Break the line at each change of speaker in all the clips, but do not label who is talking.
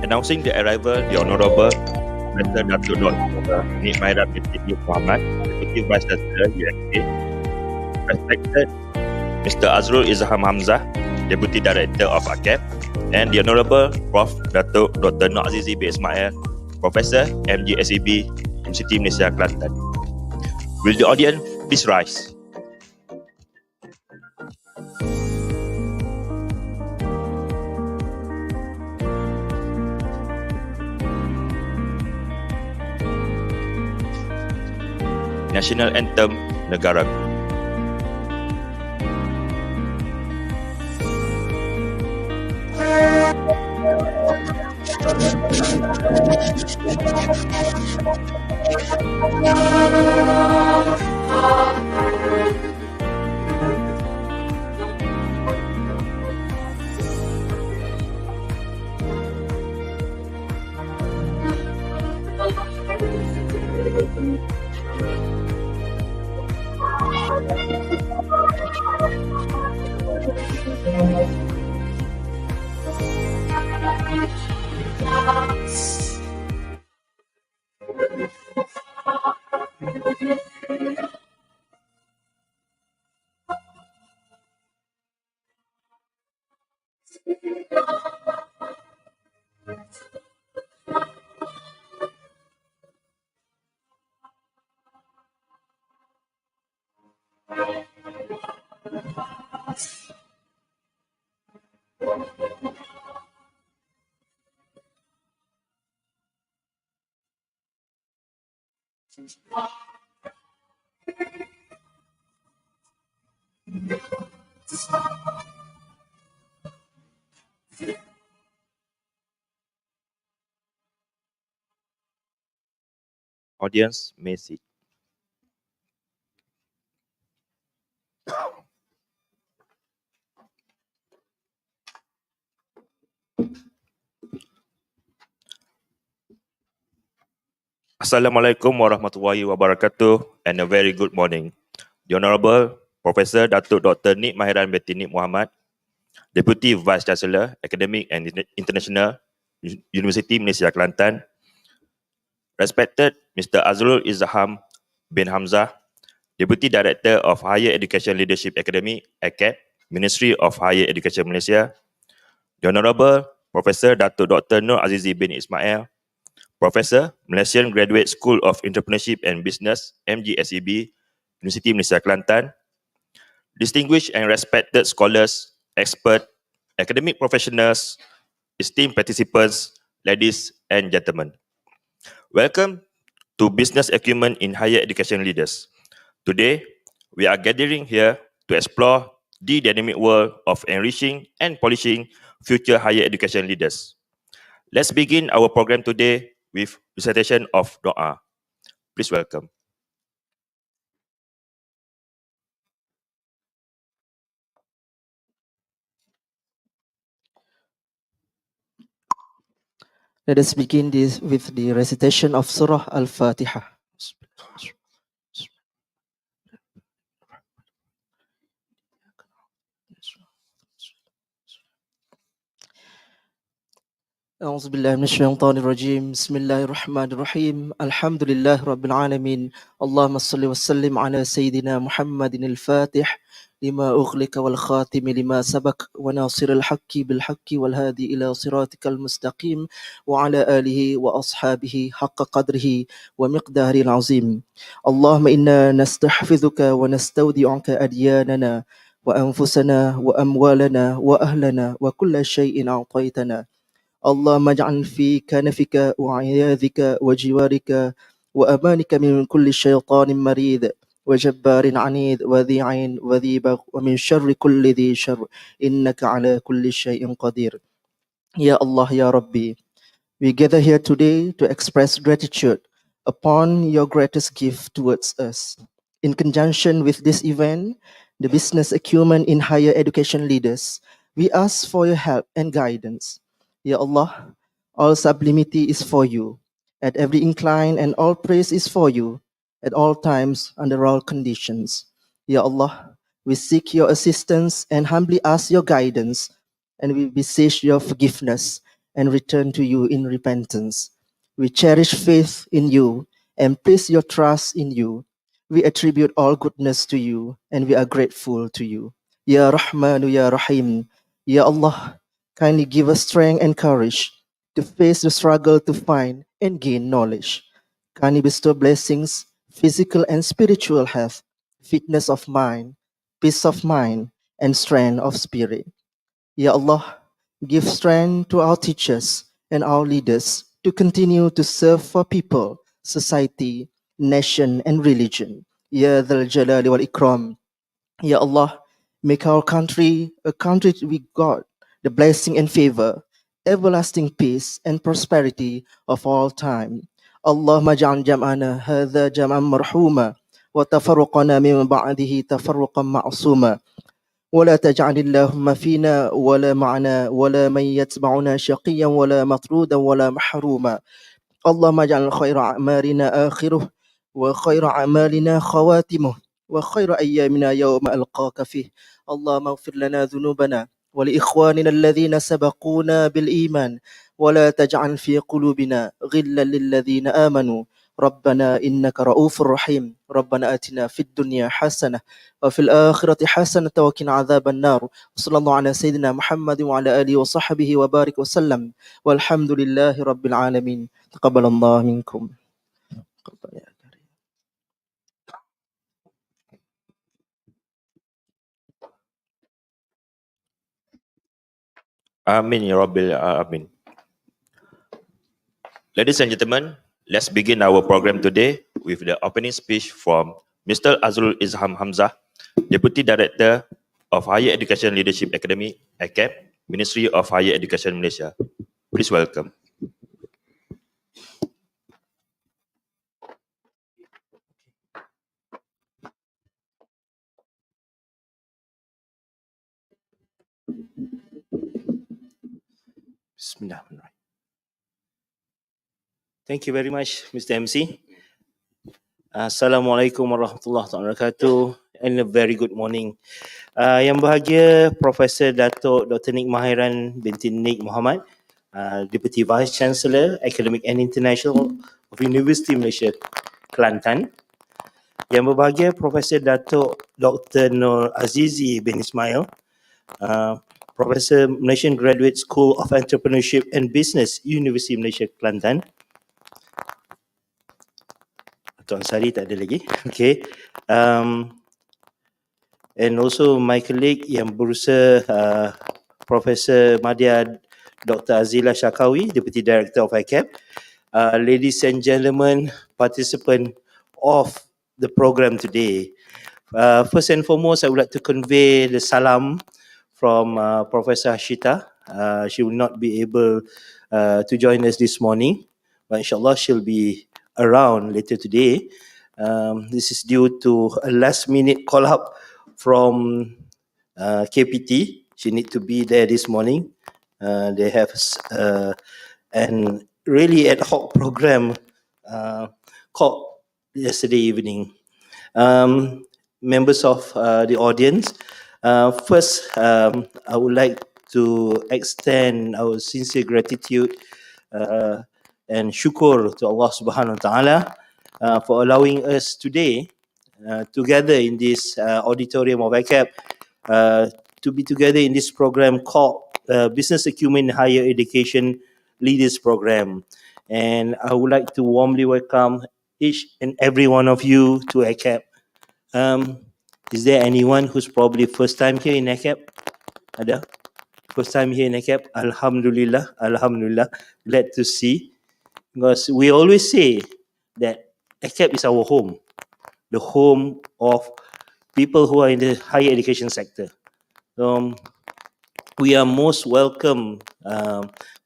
Announcing the arrival, the Honorable Professor Datuk Dr. Nik Mahira binti Nik Muhammad, Deputy Vice Chancellor UXA. Respected Mr. Azrul Izham Hamzah, Deputy Director of AKEPT, and the Honorable Prof. Datuk Dr. Nur Azizi bin Ismail, Professor MGSEB, Universiti Malaysia Kelantan. Will the audience please rise? National Anthem Negara. Audience may sit. Assalamualaikum warahmatullahi wabarakatuh and a very good morning. The Honorable Professor Datuk Dr. Nik Mahira binti Nik Muhammad, Deputy Vice Chancellor, Academic and International, Universiti Malaysia Kelantan. Respected Mr. Azrul Izham bin Hamzah, Deputy Director of Higher Education Leadership Academy, AKEPT, Ministry of Higher Education Malaysia. The Honorable Professor Datuk Dr. Nur Azizi bin Ismail, Professor, Malaysian Graduate School of Entrepreneurship and Business, MGSEB, Universiti Malaysia Kelantan. Distinguished and respected scholars, experts, academic professionals, esteemed participants, ladies and gentlemen. Welcome to Business Acumen in Higher Education Leaders. Today, we are gathering here to explore the dynamic world of enriching and polishing future higher education leaders. Let's begin our program today with recitation of Doa. Please welcome.
Let us begin this with the recitation of Surah Al-Fatiha. أعوذ بالله من الشيطان الرجيم بسم الله الرحمن الرحيم الحمد لله رب العالمين اللهم صل وسلم على سيدنا محمد الفاتح لما أغلق والخاتم لما سبق وناصر الحق بالحق والهادي إلى صراطك المستقيم وعلى آله وأصحابه حق قدره ومقداره العظيم اللهم إنا نستحفظك ونستودعك أدياننا وأنفسنا وأموالنا وأهلنا وكل شيء أعطيتنا اللهم اجعل في كنفك وعياذك وجوارك وأمانك من كل شيطان مريض وجبار عنيد وذي عين وذي بغ ومن شر كل ذي شر إنك على كل شيء قدير. Ya Allah, Ya Rabbi, we gather here today to express gratitude upon your greatest gift towards us. In conjunction with this event, the Business Acumen in Higher Education Leaders, we ask for your help and guidance. Ya Allah, all sublimity is for you. At every incline and all praise is for you. At all times, under all conditions. Ya Allah, we seek your assistance and humbly ask your guidance. And we beseech your forgiveness and return to you in repentance. We cherish faith in you and place your trust in you. We attribute all goodness to you and we are grateful to you. Ya Rahmanu Ya Rahim, Ya Allah, kindly give us strength and courage to face the struggle to find and gain knowledge. Kindly bestow blessings, physical and spiritual health, fitness of mind, peace of mind, and strength of spirit. Ya Allah, give strength to our teachers and our leaders to continue to serve for people, society, nation, and religion. Ya Dhal Jalali wal Ikram. Ya Allah, make our country a country with God, the blessing and favor, everlasting peace and prosperity of all time. اللهم اجعل جمعنا هذا جمعا مرحوما وتفرقنا من بعده تفرقا معصوما ولا تجعل اللهم فينا ولا معنا ولا من يتبعنا شقيا ولا مطرودا ولا محروما اللهم اجعل خير أعمالنا آخره وخير أعمالنا خواتمه وخير أيامنا يوم ألقاك فيه اللهم اغفر لنا ذنوبنا ولإخواننا الذين سبقونا بالإيمان ولا تجعل في قلوبنا غلا للذين آمنوا ربنا إنك رؤوف رحيم ربنا آتنا في الدنيا حسنة وفي الآخرة حسنة وقنا عذاب النار وصلى الله على سيدنا محمد وعلى آله وصحبه وبارك وسلم والحمد لله رب العالمين تقبل الله منكم.
Amin ya Rabbil Alamin. Ladies and gentlemen, let's begin our program today with the opening speech from Mr. Azrul Izham Hamzah, Deputy Director of Higher Education Leadership Academy, AKEPT, Ministry of Higher Education Malaysia. Please welcome.
Bismillahirrahmanirrahim. Thank you very much, Mr. MC. Assalamualaikum warahmatullahi wabarakatuh and a very good morning. Yang bahagia Profesor Datuk Dr. Nik Mahiran binti Nik Muhammad, Deputy Vice Chancellor Academic and International of University Malaysia Kelantan. Yang berbahagia Profesor Datuk Dr. Nur Azizi bin Ismail, Professor Malaysian Graduate School of Entrepreneurship and Business, University Malaysia Kelantan. Tuan Sari tak ada lagi. Okay. And also my colleague yang berusaha, Professor Madya Dr. Azila Shakawi, Deputy Director of AKEPT. Ladies and gentlemen, participant of the program today. First and foremost, I would like to convey the salam from Professor Hashita. She will not be able to join us this morning, but inshallah she'll be around later today. This is due to a last minute call up from KPT. She need to be there this morning. They have an really ad hoc program called yesterday evening. Members of the audience, first I would like to extend our sincere gratitude and syukur to Allah Subhanahu Wa Taala for allowing us today together in this auditorium of AKEPT to be together in this program called Business Acumen Higher Education Leaders Program. And I would like to warmly welcome each and every one of you to AKEPT. Is there anyone who's probably first time here in AKEPT? Ada? First time here in AKEPT? Alhamdulillah, Alhamdulillah. Glad to see. Because we always say that AKEPT is our home. The home of people who are in the higher education sector. We are most welcome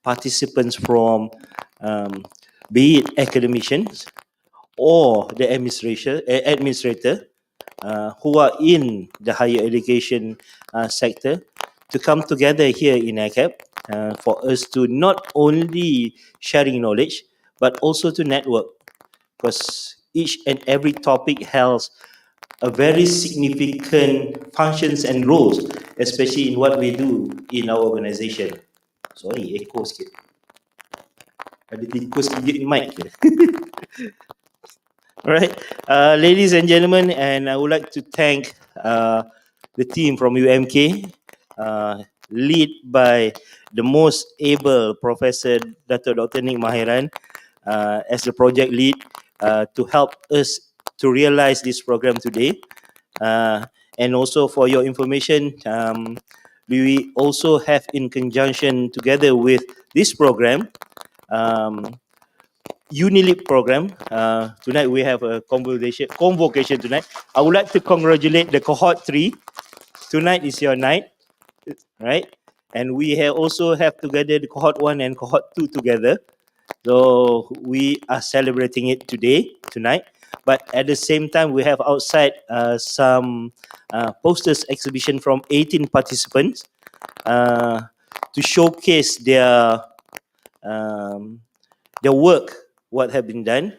participants from be it academicians or the administrator who are in the higher education sector to come together here in AKEPT for us to not only sharing knowledge but also to network, because each and every topic has a very significant functions and roles, especially in what we do in our organization. Sorry, echo sikit. Ada tikus gigit mic ke? Alright, ladies and gentlemen, and I would like to thank the team from UMK, led by the most able Professor Dr. Nik Mahiran as the project lead to help us to realize this program today. And also for your information, we also have in conjunction together with this program, Unilip program. Tonight we have a convocation tonight. I would like to congratulate the cohort 3. Tonight is your night, right? And we have also have together the cohort 1 and cohort 2 together. So we are celebrating it tonight. But at the same time, we have outside some posters exhibition from 18 participants to showcase their work, what have been done.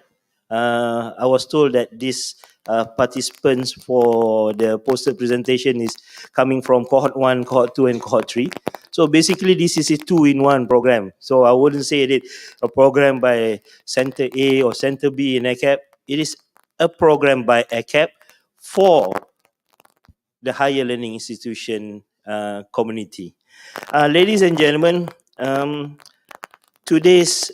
I was told that these participants for the poster presentation is coming from cohort 1, cohort 2 and cohort 3. So basically this is a 2-in-1 program. So I wouldn't say it a program by Center A or Center B in AKEPT. It is a program by AKEPT for the higher learning institution community. Ladies and gentlemen, today's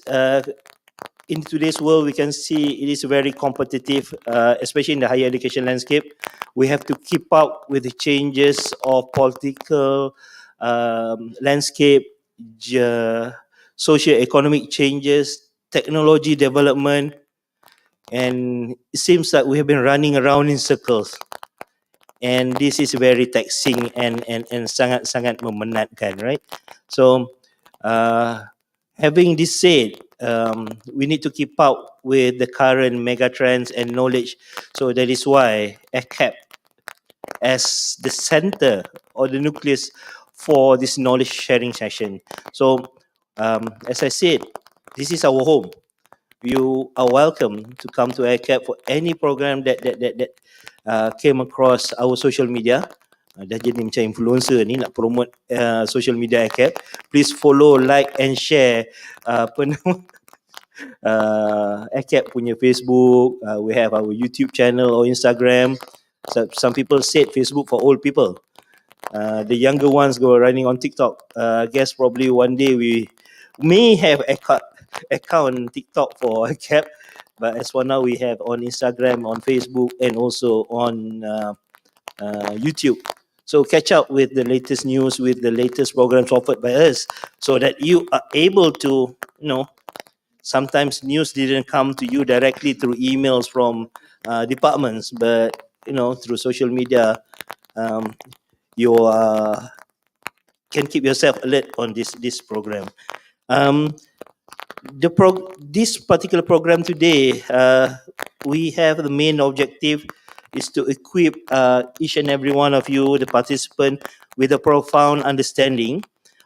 in today's world, we can see it is very competitive, especially in the higher education landscape. We have to keep up with the changes of political landscape, socio-economic changes, technology development, and it seems that we have been running around in circles. And this is very taxing and sangat-sangat memenatkan, right? So, having this said, we need to keep up with the current mega trends and knowledge. So that is why AKEPT as the center or the nucleus for this knowledge sharing session. So as I said, this is our home. You are welcome to come to AKEPT for any program that came across our social media. Dah jadi macam influencer ni nak promote social media AKEPT. Please follow, like and share AKEPT punya Facebook. We have our YouTube channel or Instagram. Some people said Facebook for old people. The younger ones go running on TikTok. I guess probably one day we may have account TikTok for AKEPT. But as for now, we have on Instagram, on Facebook, and also on YouTube. So catch up with the latest news, with the latest programs offered by us, so that you are able to, sometimes news didn't come to you directly through emails from departments, but through social media, you can keep yourself alert on this program. This particular program today, we have the main objective is to equip each and every one of you, the participant, with a profound understanding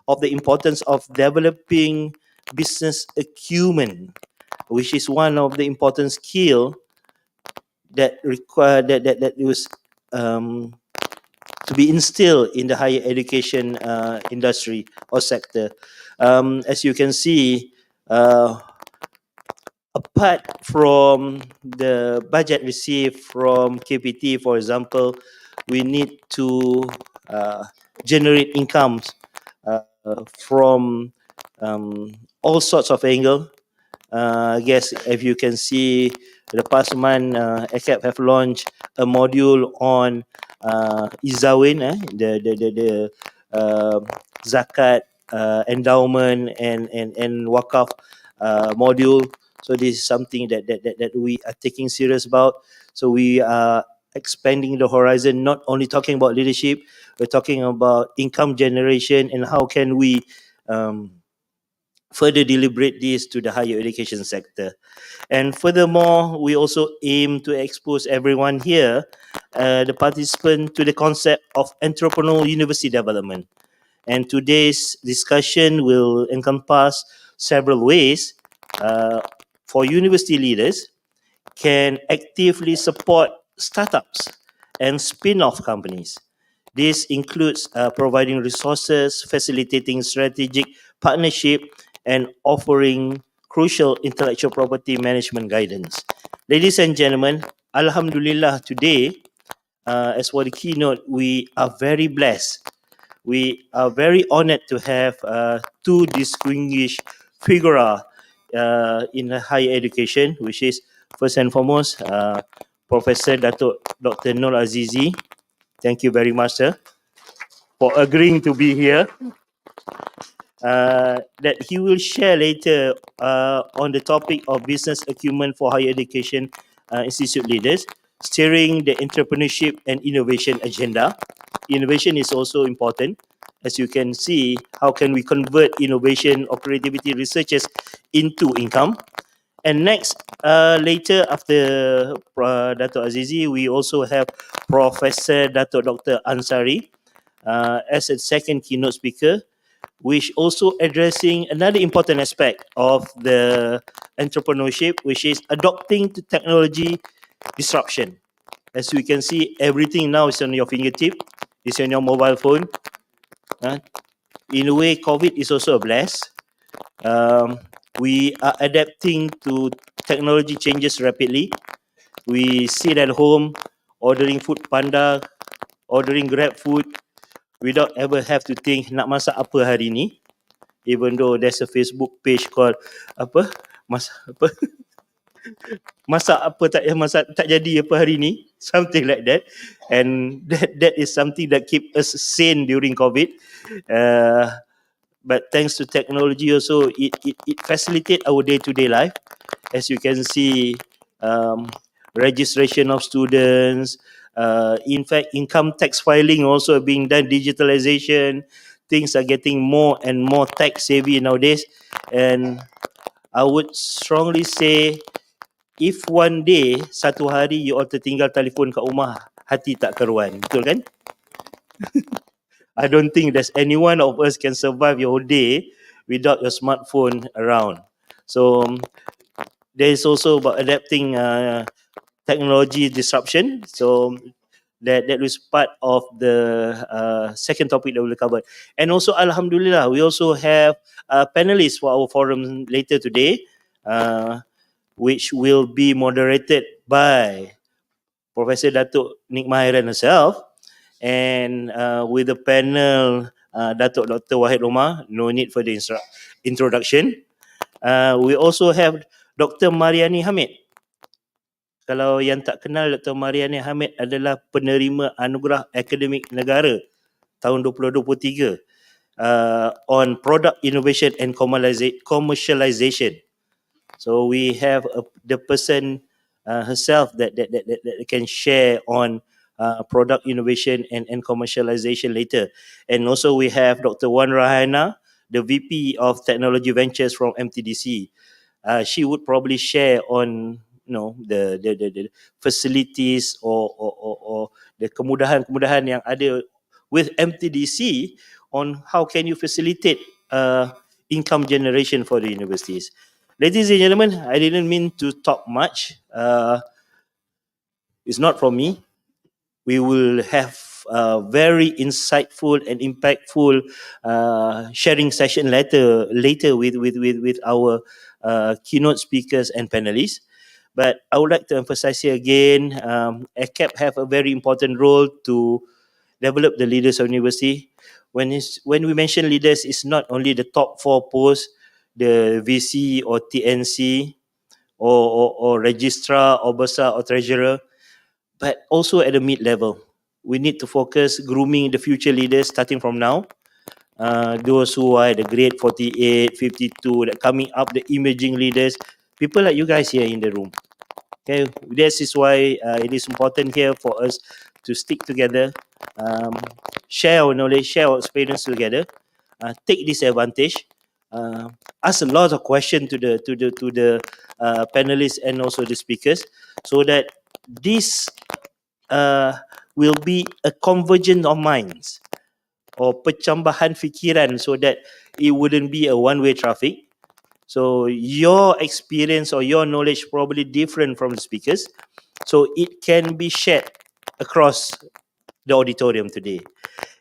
of the importance of developing business acumen, which is one of the important skill that was to be instilled in the higher education industry or sector. As you can see, apart from the budget received from KPT, for example, we need to generate incomes from all sorts of angle. I guess if you can see, the past month, AKEPT have launched a module on Izawin, the zakat, endowment, and wakaf module. So this is something that we are taking serious about. So we are expanding the horizon, not only talking about leadership, we're talking about income generation and how can we further deliberate this to the higher education sector. And furthermore, we also aim to expose everyone here, the participant, to the concept of entrepreneurial university development. And today's discussion will encompass several ways for university leaders can actively support startups and spin-off companies. This includes providing resources, facilitating strategic partnership, and offering crucial intellectual property management guidance. Ladies and gentlemen, Alhamdulillah, today, as for the keynote, we are very blessed. We are very honored to have two distinguished figures in higher education, which is first and foremost Professor Datuk Dr. Nur Azizi. Thank you very much, sir, for agreeing to be here. That he will share later on the topic of business acumen for higher education institute leaders, steering the entrepreneurship and innovation agenda. Innovation is also important. As you can see, how can we convert innovation or creativity researchers into income? And next, later after Dato' Azizi, we also have Professor Dato' Dr. Ansari as a second keynote speaker, which also addressing another important aspect of the entrepreneurship, which is adopting to technology disruption. As we can see, everything now is on your fingertip, it's on your mobile phone. In a way, COVID is also a bless. We are adapting to technology changes rapidly. We sit at home, ordering food panda, ordering Grab food, without ever have to think nak masak apa hari ni. Even though there's a Facebook page called apa masak apa tak jadi apa hari ni, something like that, and that is something that keep us sane during COVID. But thanks to technology also, it facilitate our day-to-day life. As you can see, registration of students, in fact, income tax filing also being done, digitalization. Things are getting more and more tech savvy nowadays. And I would strongly say, if one day, satu hari you all tertinggal telefon kat rumah, hati tak keruan. Betul kan? I don't think there's any one of us can survive your day without your smartphone around. So there is also about adapting technology disruption. So that was part of the second topic that we'll cover. And also, Alhamdulillah, we also have panelists for our forum later today, which will be moderated by Professor Datuk Nik Mahiran herself. And with the panel, Datuk Dr. Wahid Omar, no need for the introduction. We also have Dr. Mariani Hamid. Kalau yang tak kenal, Dr. Mariani Hamid adalah penerima anugerah akademik negara tahun 2023 on product innovation and commercialization. So we have the person herself that can share on product innovation and commercialization later. And also we have Dr. Wan Rahana, the VP of Technology Ventures from MTDC. She would probably share on the facilities or the kemudahan-kemudahan yang ada with MTDC on how can you facilitate income generation for the universities. Ladies and gentlemen, I didn't mean to talk much. It's not from me. We will have a very insightful and impactful sharing session later with our keynote speakers and panelists. But I would like to emphasize here again, AKEPT have a very important role to develop the leaders of university. When we mention leaders, it's not only the top 4 posts, the VC or TNC or registrar or bursar or treasurer, but also at the mid-level. We need to focus grooming the future leaders starting from now. Those who are at the grade 48, 52, that coming up, the emerging leaders, people like you guys here in the room. Okay, this is why it is important here for us to stick together, share our knowledge, share our experience together, take this advantage, ask a lot of questions to the panelists and also the speakers, so that this will be a convergence of minds or pencambahan fikiran, so that it wouldn't be a one-way traffic. So your experience or your knowledge probably different from the speakers, so it can be shared across the auditorium today.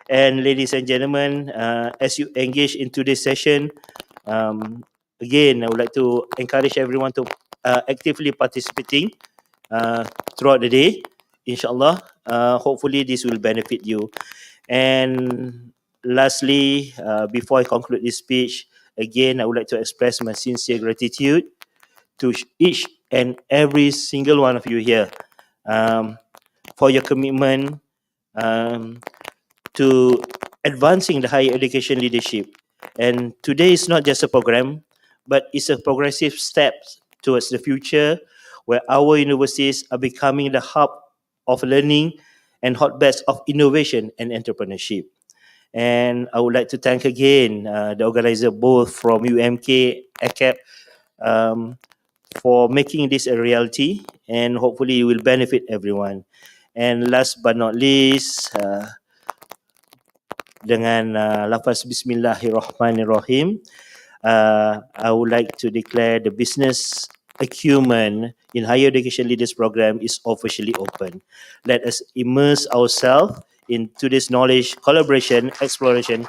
And ladies and gentlemen, as you engage in today's session, again, I would like to encourage everyone to actively participating throughout the day. Inshallah, hopefully this will benefit you. And lastly, before I conclude this speech, again, I would like to express my sincere gratitude to each and every single one of you here for your commitment to advancing the higher education leadership. And today is not just a program, but it's a progressive step towards the future where our universities are becoming the hub of learning and hotbeds of innovation and entrepreneurship. And I would like to thank again the organizer both from UMK, AKEPT, for making this a reality, and hopefully it will benefit everyone. And last but not least, dengan lafaz Bismillahirrahmanirrahim, I would like to declare the business Acumen in Higher Education Leaders Program is officially open. Let us immerse ourselves into this knowledge, collaboration, exploration,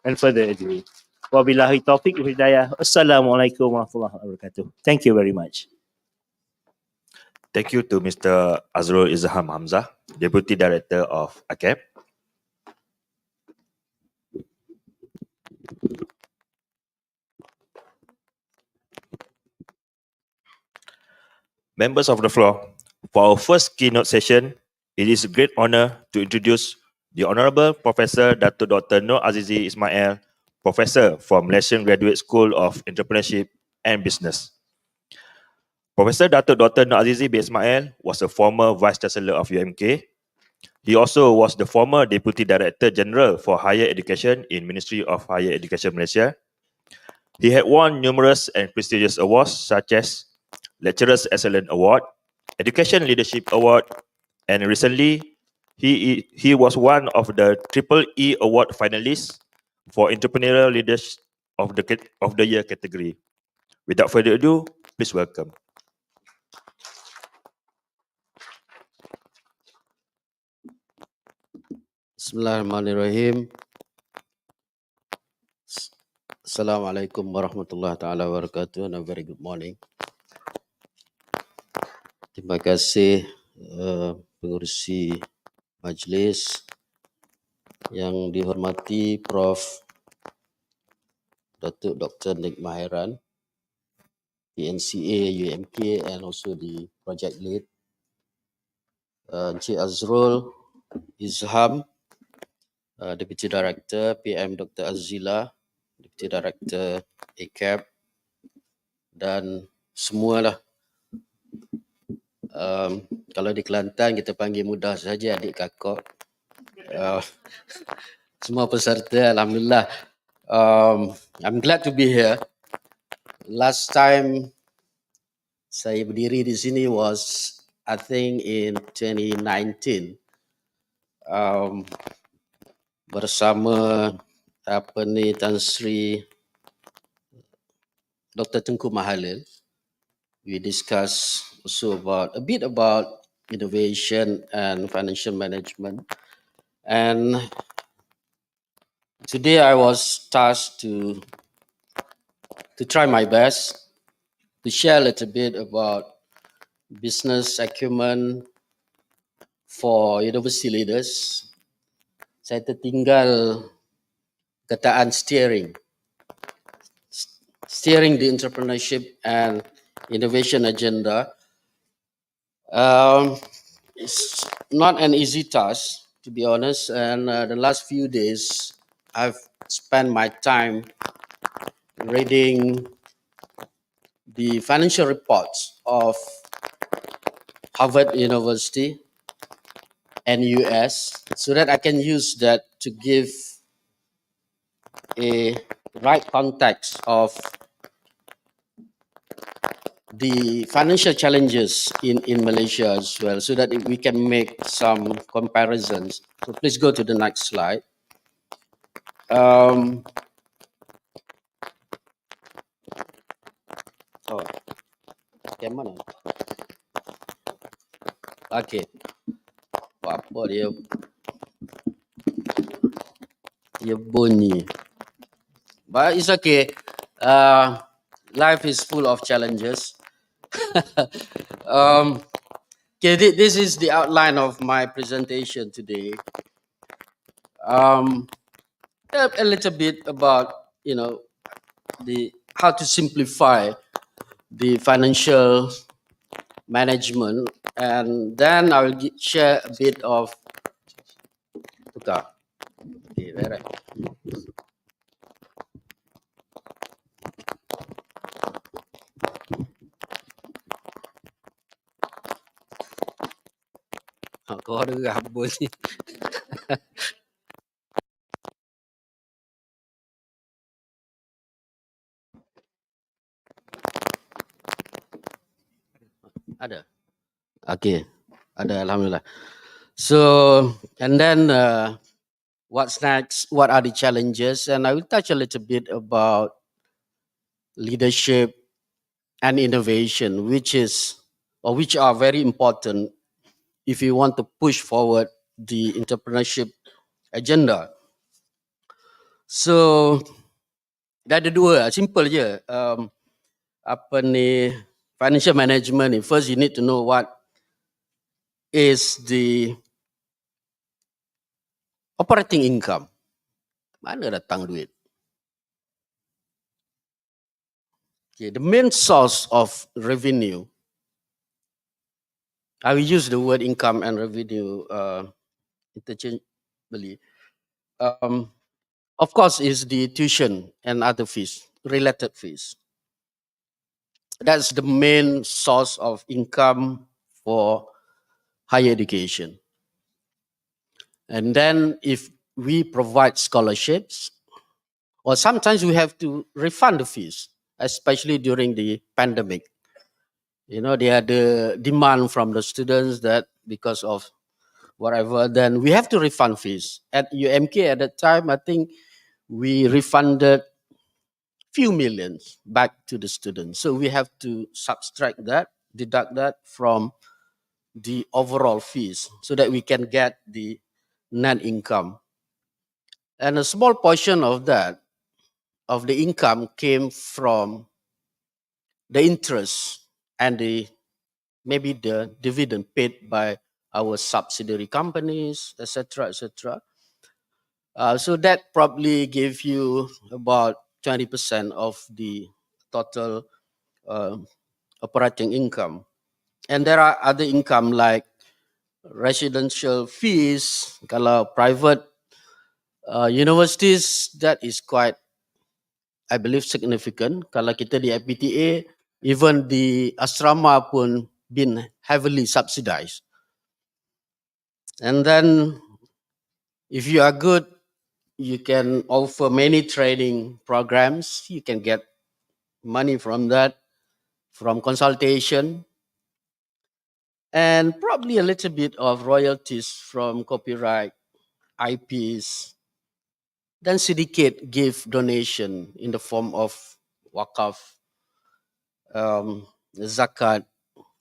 and further ado. Wabillahi taufiq wal hidayah. Assalamualaikum warahmatullahi wabarakatuh. Thank you very much.
Thank you to Mr. Azrul Izham Hamzah, Deputy Director of AKEPT. Members of the floor, for our first keynote session, it is a great honor to introduce the Honorable Professor Datuk Dr. Nur Azizi Ismail, Professor from Malaysian Graduate School of Entrepreneurship and Business. Professor Datuk Dr. Nur Azizi bin Ismail was a former Vice Chancellor of UMK. He also was the former Deputy Director General for Higher Education in Ministry of Higher Education Malaysia. He had won numerous and prestigious awards such as Lecturers Excellence Award, Education Leadership Award, and recently he was one of the Triple E Award finalists for Entrepreneurial Leaders of the Year category. Without further ado, please welcome.
Bismillahirrahmanirrahim. Assalamualaikum warahmatullahi taala wabarakatuh and a very good morning. Terima kasih pengurusi majlis yang dihormati Prof. Datuk Dr. Nik Mahiran, PNCA, UMK and also the project lead. Encik Azrul Izham, Deputy Director, PM Dr. Azila, Deputy Director AKEPT dan semualah. Kalau di Kelantan kita panggil mudah saja adik kakak. Semua peserta, alhamdulillah. I'm glad to be here. Last time saya berdiri di sini was I think in 2019 bersama Tan Sri Dr. Tengku Mahalil. We discuss also a bit about innovation and financial management. And today I was tasked to try my best to share a little bit about business acumen for university leaders. Saya tertinggal kataan steering the entrepreneurship and innovation agenda. It's not an easy task, to be honest, and the last few days I've spent my time reading the financial reports of Harvard University and US so that I can use that to give a right context of the financial challenges in Malaysia as well, so that we can make some comparisons. So please go to the next slide. Okay, mana? Okay. Apa dia bunyi? But it's okay. life is full of challenges. Okay, this is the outline of my presentation today. A little bit about the how to simplify the financial management, and then I will share a bit of tukar. Okay, right. Kau ada gabut ni. Ada. Okay, ada, alhamdulillah. So, and then what's next? What are the challenges? And I will touch a little bit about leadership and innovation, which are very important if you want to push forward the entrepreneurship agenda. So, dah ada dua, simple je. Apa ni, financial management ni, first you need to know what is the operating income. Mana datang duit? Okay, the main source of revenue, I will use the word income and revenue interchangeably. Of course, is the tuition and other fees, related fees. That's the main source of income for higher education. And then if we provide scholarships, or sometimes we have to refund the fees, especially during the pandemic. They had the demand from the students that because of whatever, then we have to refund fees. At UMK at that time, I think we refunded few millions back to the students. So we have to subtract that, deduct that from the overall fees so that we can get the net income. And a small portion of that, of the income, came from the interest and maybe the dividend paid by our subsidiary companies, etc., etc. So that probably gave you about 20% of the total operating income. And there are other income like residential fees. Kalau private universities, that is quite, I believe, significant. Kalau kita di FPTA, even the asrama pun been heavily subsidized. And then if you are good, you can offer many training programs. You can get money from that, from consultation, and probably a little bit of royalties from copyright, IPs. Then syndicate give donation in the form of wakaf, zakat,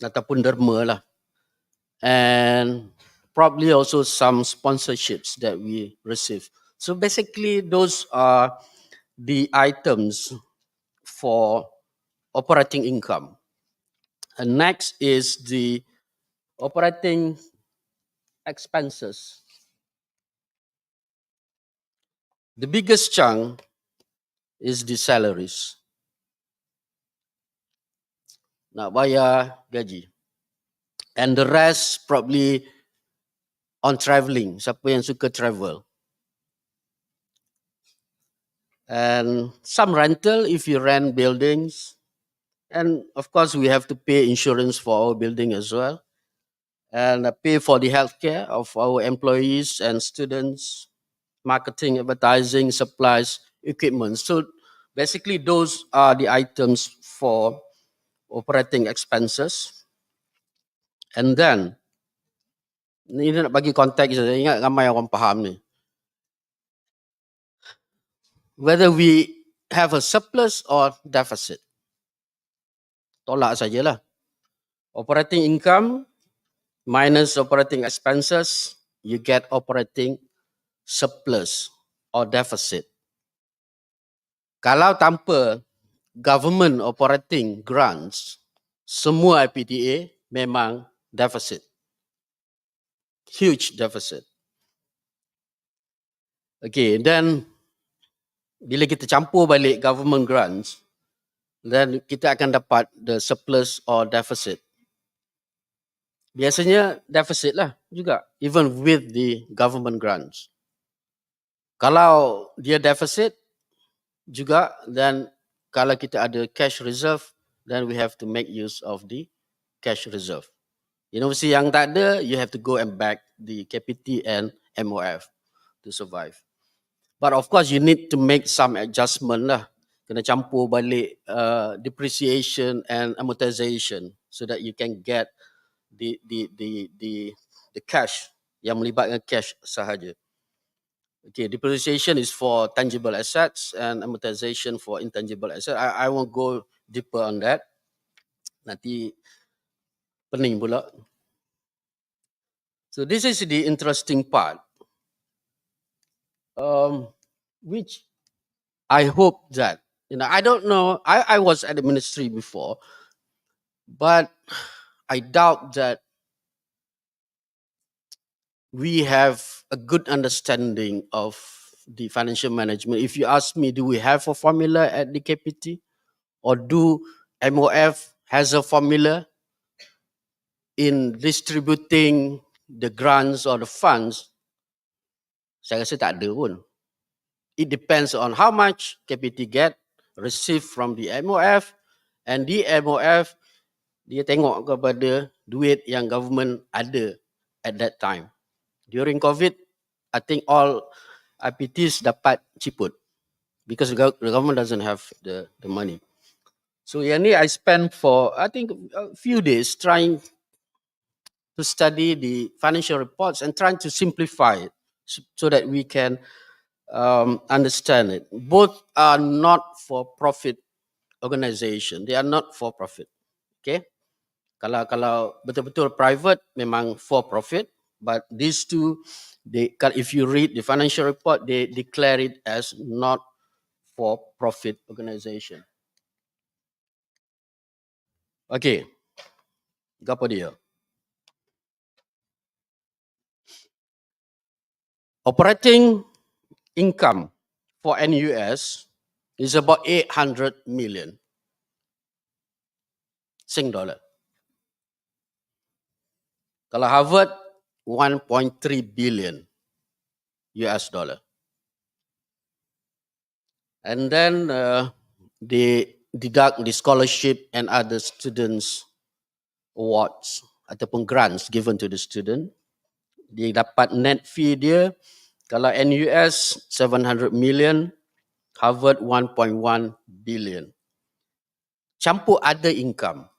ataupun derma lah. And probably also some sponsorships that we receive. So basically, those are the items for operating income. And next is the operating expenses. The biggest chunk is the salaries. Nak bayar gaji. And the rest probably on travelling. Siapa yang suka travel. And some rental if you rent buildings. And of course, we have to pay insurance for our building as well. And pay for the healthcare of our employees and students, marketing, advertising, supplies, equipment. So basically, those are the items for operating expenses. And then, ini nak bagi konteks saja, ingat ramai orang faham ni. Whether we have a surplus or deficit. Tolak sajalah. Operating income minus operating expenses, you get operating surplus or deficit. Kalau tanpa government operating grants, semua IPTA memang deficit. Huge deficit. Okay, then bila kita campur balik government grants, then kita akan dapat the surplus or deficit. Biasanya deficit lah juga, even with the government grants. Kalau dia deficit juga, then kalau kita ada cash reserve, then we have to make use of the cash reserve. Universiti yang tak ada, you have to go and back the KPT and MOF to survive. But of course, you need to make some adjustment lah. Kena campur balik depreciation and amortization so that you can get the cash yang melibatkan cash sahaja. Okay, depreciation is for tangible assets and amortization for intangible assets. I won't go deeper on that. Nanti pening pula. So this is the interesting part, which I hope that, I don't know, I was at the ministry before, but I doubt that we have a good understanding of the financial management. If you ask me, do we have a formula at the KPT? Or do MOF has a formula in distributing the grants or the funds? Saya rasa tak ada pun. It depends on how much KPT get, received from the MOF, and the MOF, dia tengok kepada duit yang government ada at that time. During COVID, I think all IPTs dapat ciput because the government doesn't have the money. So yang ni I spent for, I think, a few days trying to study the financial reports and trying to simplify it so that we can understand it. Both are not for profit organization. They are not for profit. Okay. Kalau betul-betul private memang for profit, but these two, if you read the financial report, they declare it as not for profit organization. Okay. Apa dia? Operating income for NUS is about 800 million Sing dollar. Kalau Harvard, 1.3 billion US dollar. And then they deduct the scholarship and other students' awards ataupun grants given to the student. Dia dapat net fee dia, kalau NUS 700 million, Harvard 1.1 billion. Campur other income.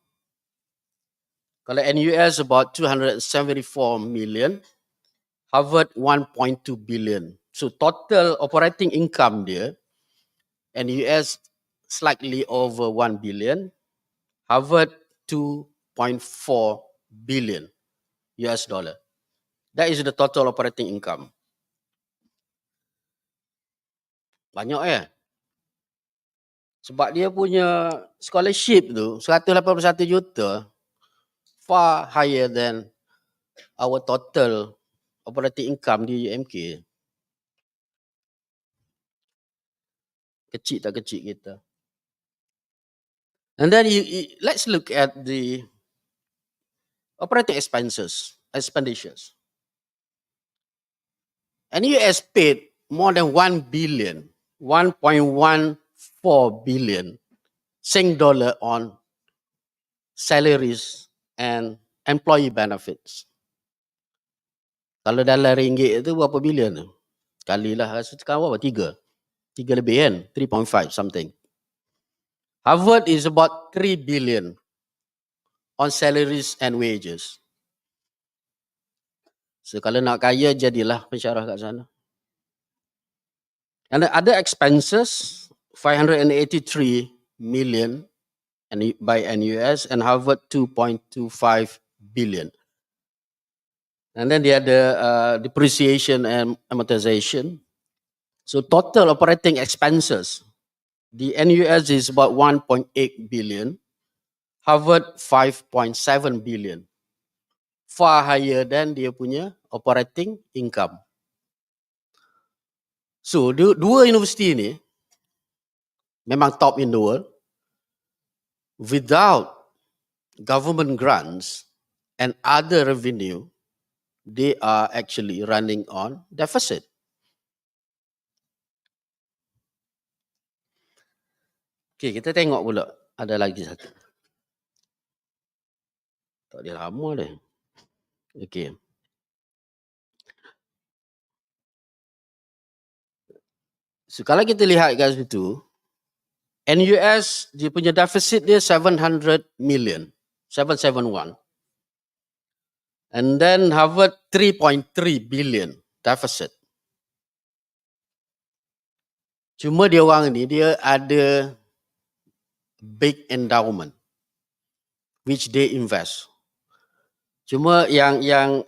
Kalau NUS about 274 million, Harvard 1.2 billion. So total operating income dia, NUS slightly over 1 billion, Harvard 2.4 billion US dollar. That is the total operating income. Banyak Sebab dia punya scholarship tu 181 juta, far higher than our total operating income di UMK. Kecil tak kecil kita. And then let's look at the operating expenditures. NUS paid more than 1 billion, 1.14 billion Sing dollar on salaries and employee benefits. Kalau dalam ringgit itu berapa bilion tu? Kalilah sekarang berapa? 3 lebih kan? 3.5 something. Harvard is about 3 billion on salaries and wages. So kalau nak kaya, jadilah pensyarah kat sana. And the other expenses, 583 million by NUS, and Harvard 2.25 billion. And then the other depreciation and amortization. So total operating expenses the NUS is about 1.8 billion, Harvard 5.7 billion, far higher than dia punya operating income. So dua universiti ni memang top in the world. Without government grants and other revenue, they are actually running on deficit. Okay, kita tengok pula. Ada lagi satu. Tak ada lama dah. Okay. So kalau kita lihat kat situ, NUS dia punya deficit dia 700 million, 771. And then Harvard 3.3 billion deficit. Cuma dia orang ni dia ada big endowment which they invest. Cuma yang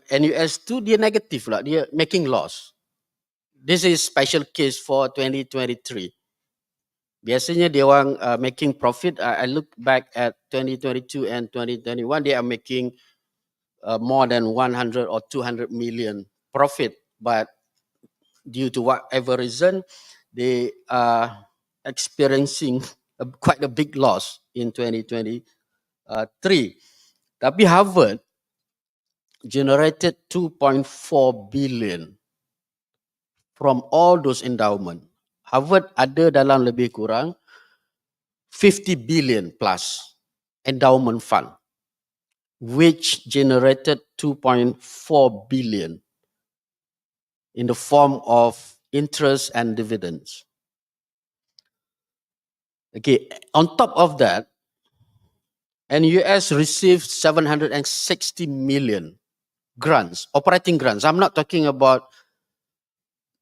NUS tu dia negatif lah, dia making loss. This is special case for 2023. Biasanya dia orang making profit. I look back at 2022 and 2021, they are making more than 100 or 200 million profit. But due to whatever reason, they are experiencing quite a big loss in 2023. Tapi Harvard generated 2.4 billion from all those endowment. Harvard ada dalam lebih kurang 50 billion plus endowment fund, which generated 2.4 billion in the form of interest and dividends. Okay, on top of that, NUS received 760 million grants, operating grants. I'm not talking about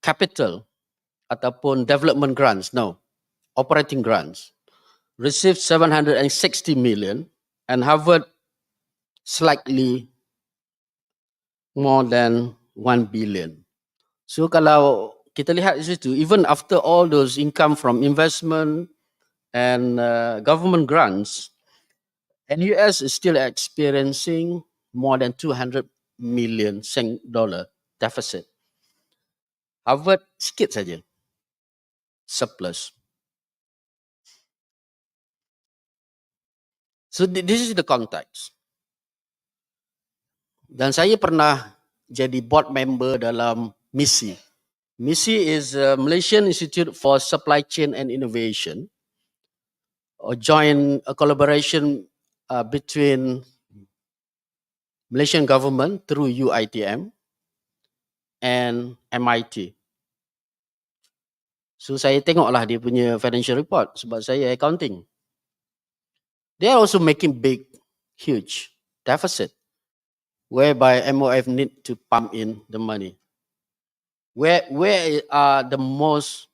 capital ataupun development grants, no, operating grants. Received 760 million and Harvard slightly more than 1 billion. So kalau kita lihat di situ, even after all those income from investment and government grants, NUS is still experiencing more than 200 million Sing dollar deficit. Harvard sikit saja surplus. So this is the context. Dan saya pernah jadi board member dalam MISI. MISI is a Malaysian Institute for Supply Chain and Innovation, a joint collaboration between Malaysian government through UiTM and MIT. So saya tengoklah dia punya financial report sebab saya accounting. They are also making big, huge deficit, whereby MOF need to pump in the money. Where are the most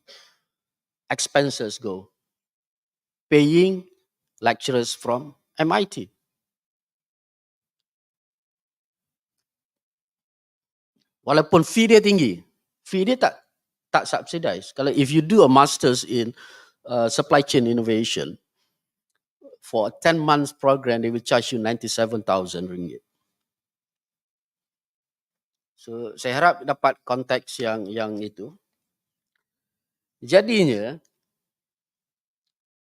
expenses go? Paying lecturers from MIT. Walaupun fee dia tinggi, fee dia tak subsidize. Kalau if you do a masters in supply chain innovation, for a 10 months program, they will charge you 97,000 ringgit. So saya harap dapat konteks yang itu. Jadinya,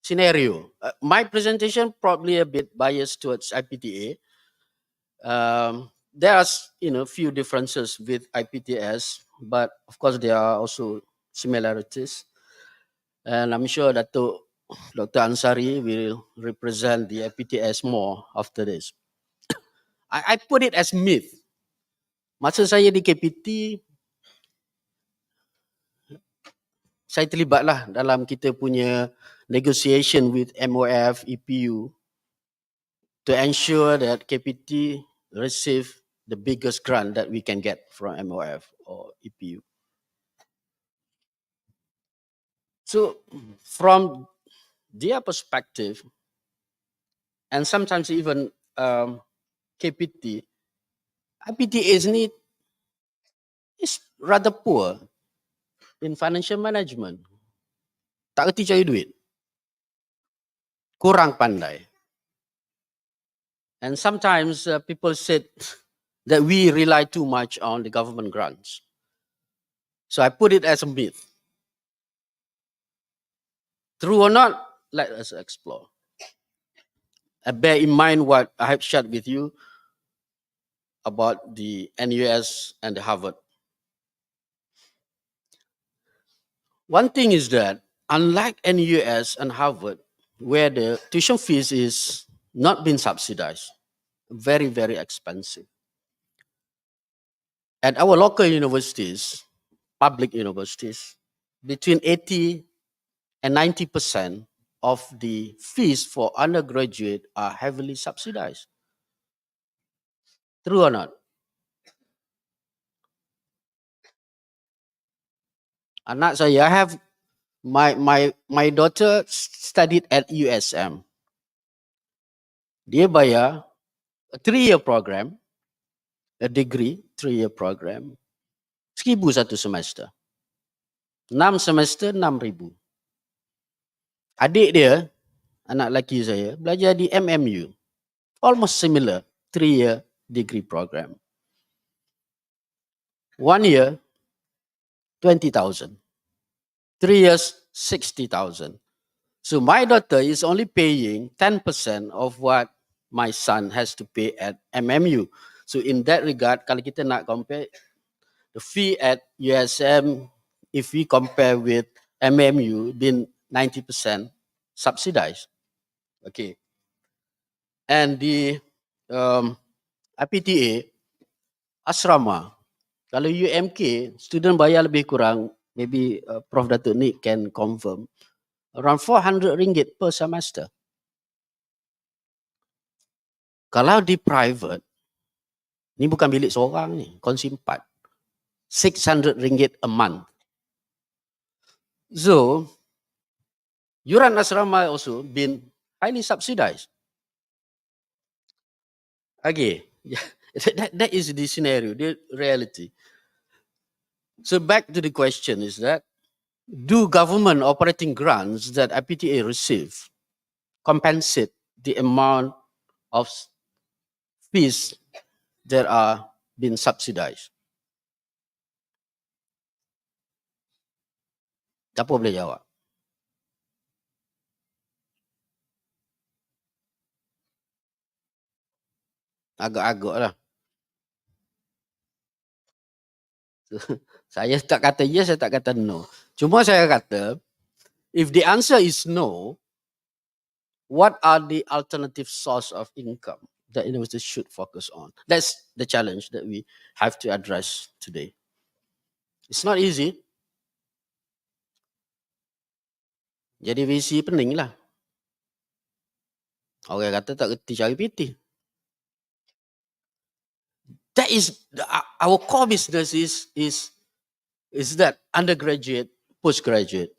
scenario. My presentation probably a bit biased towards IPTA. There are few differences with IPTS, but of course there are also similarities. And I'm sure that Dr. Ansari will represent the IPTS more after this. I put it as myth. Masa saya di KPT, saya terlibatlah dalam kita punya negotiation with MOF, EPU to ensure that KPT receive the biggest grant that we can get from MOF or EPU. So from their perspective, and sometimes even KPT, IPTAs is rather poor in financial management. Tak reti cari duit. kurang pandai. And sometimes people said that we rely too much on the government grants. So I put it as a myth. True or not, let us explore. Bear in mind what I have shared with you about the NUS and the Harvard. One thing is that unlike NUS and Harvard, where the tuition fees is not being subsidized, very, very expensive. At our local universities, public universities, between 80 and 90% of the fees for undergraduate are heavily subsidized. True or not? Anak saya, I have my daughter studied at USM. Dia bayar a 3-year program, a degree, 3-year program, 1,000 satu semester. 6 semester, 6,000. Adik dia, anak lelaki saya, belajar di MMU. Almost similar, 3-year degree program. 1 year, 20,000. 3 years, 60,000. So my daughter is only paying 10% of what my son has to pay at MMU. So in that regard, kalau kita nak compare the fee at USM, if we compare with MMU, been 90% subsidized. Okay. And the IPTA, asrama, kalau UMK, student bayar lebih kurang, maybe Prof. Datuk Nick can confirm, around 400 ringgit per semester. Kalau di private, ni bukan bilik seorang ni, kongsi 4. 600 ringgit a month. So, yuran asrama also been highly subsidized. Okay, that is the scenario, the reality. So back to the question is that, do government operating grants that IPTA receive compensate the amount of fees that are being subsidized? Siapa boleh jawab? Agak-agak lah. Saya tak kata yes, saya tak kata no. Cuma saya kata, if the answer is no, what are the alternative source of income that universities should focus on? That's the challenge that we have to address today. It's not easy. Jadi VC pening lah. Orang kata tak kerti cari PT. That is our core business is that undergraduate, postgraduate.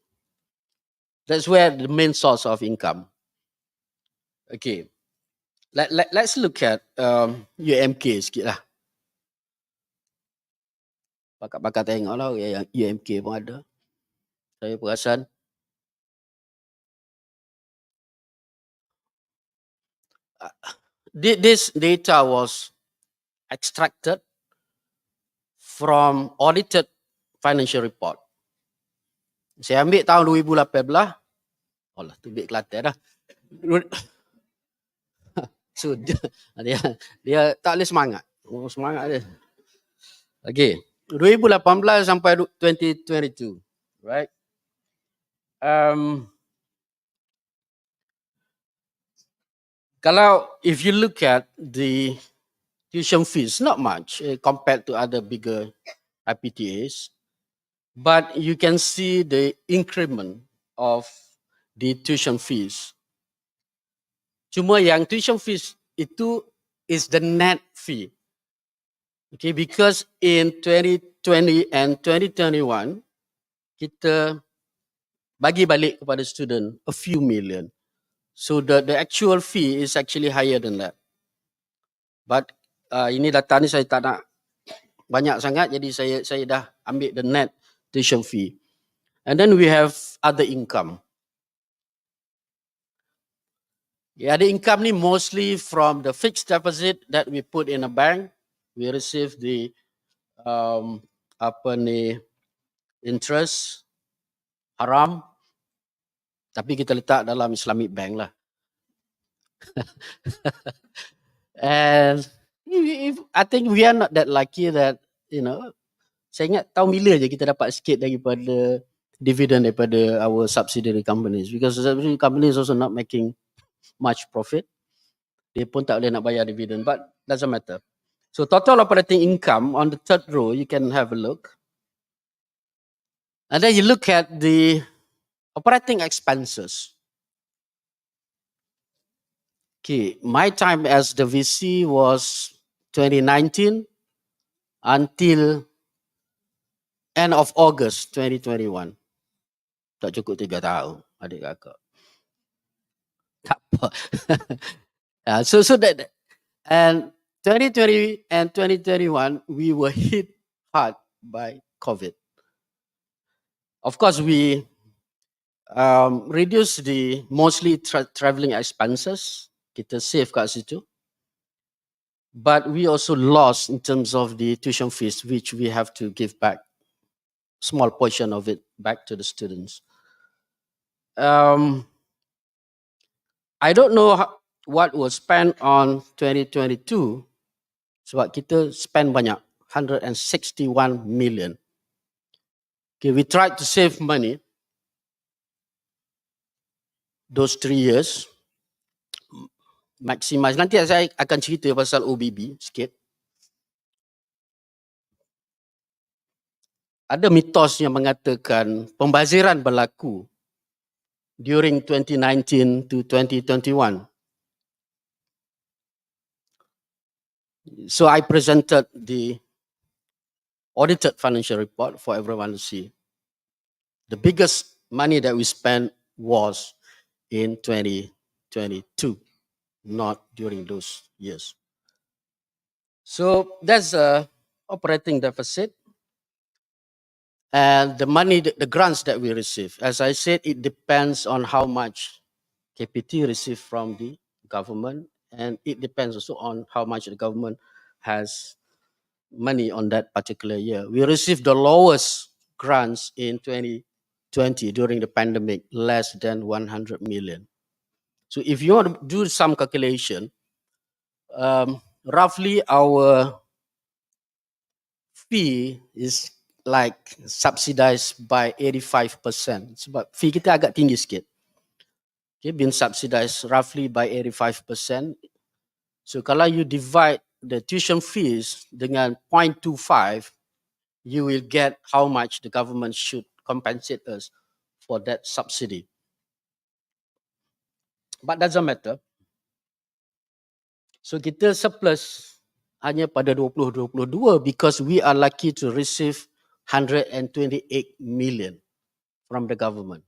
That's where the main source of income. Okay, let's look at UMK sikit lah. Pakar-pakar tengok lah yang UMK pun ada. Saya perasan. This data was extracted from audited financial report. Saya ambil tahun 2018. Allah, tu bit Kelantan dah. So dia tak boleh semangat. Semangat dia. Okay. 2018 sampai 2022. Right? Kalau if you look at the tuition fees, not much compared to other bigger IPTAs, but you can see the increment of the tuition fees. Cuma yang tuition fees itu is the net fee. Okay, because in 2020 and 2021, kita bagi balik kepada student a few million. So the actual fee is actually higher than that. But ini data ni saya tak nak banyak sangat, jadi saya dah ambil the net tuition fee. And then we have other income. Yeah, the income ni mostly from the fixed deposit that we put in a bank. We receive the apa ni interest haram, tapi kita letak dalam Islamic bank lah. And I think we are not that lucky that, you know, saya ingat tahun bila je kita dapat sikit daripada dividend daripada our subsidiary companies, because the subsidiary companies also not making much profit. Dia pun tak boleh nak bayar dividend, but doesn't matter. So total operating income on the third row, you can have a look. And then you look at the operating expenses. Okay, my time as the VC was 2019 until end of August 2021. Tak cukup 3 tahun, adik kakak. Tak apa. So that, and 2020 and 2021, we were hit hard by COVID. Of course, we reduced the mostly traveling expenses. Kita save kat situ. But we also lost in terms of the tuition fees, which we have to give back, small portion of it back to the students. I don't know what was spent on 2022, sebab kita spend banyak, 161 million. Okay, we tried to save money those 3 years, maximize. Nanti saya akan cerita pasal OBB sikit. Ada mitos yang mengatakan pembaziran berlaku during 2019 to 2021. So I presented the audited financial report for everyone to see. The biggest money that we spent was in 2022, not during those years. So that's a operating deficit. And the money, the grants that we receive, as I said, it depends on how much AKEPT receive from the government, and it depends also on how much the government has money on that particular year. We received the lowest grants in 2020 during the pandemic, less than 100 million. So if you want to do some calculation, roughly our fee is like subsidized by 85%. Sebab fee kita agak tinggi sikit. Okay, been subsidized roughly by 85%. So kalau you divide the tuition fees dengan 0.25, you will get how much the government should compensate us for that subsidy. But doesn't matter. So kita surplus hanya pada 2022 because we are lucky to receive 128 million from the government.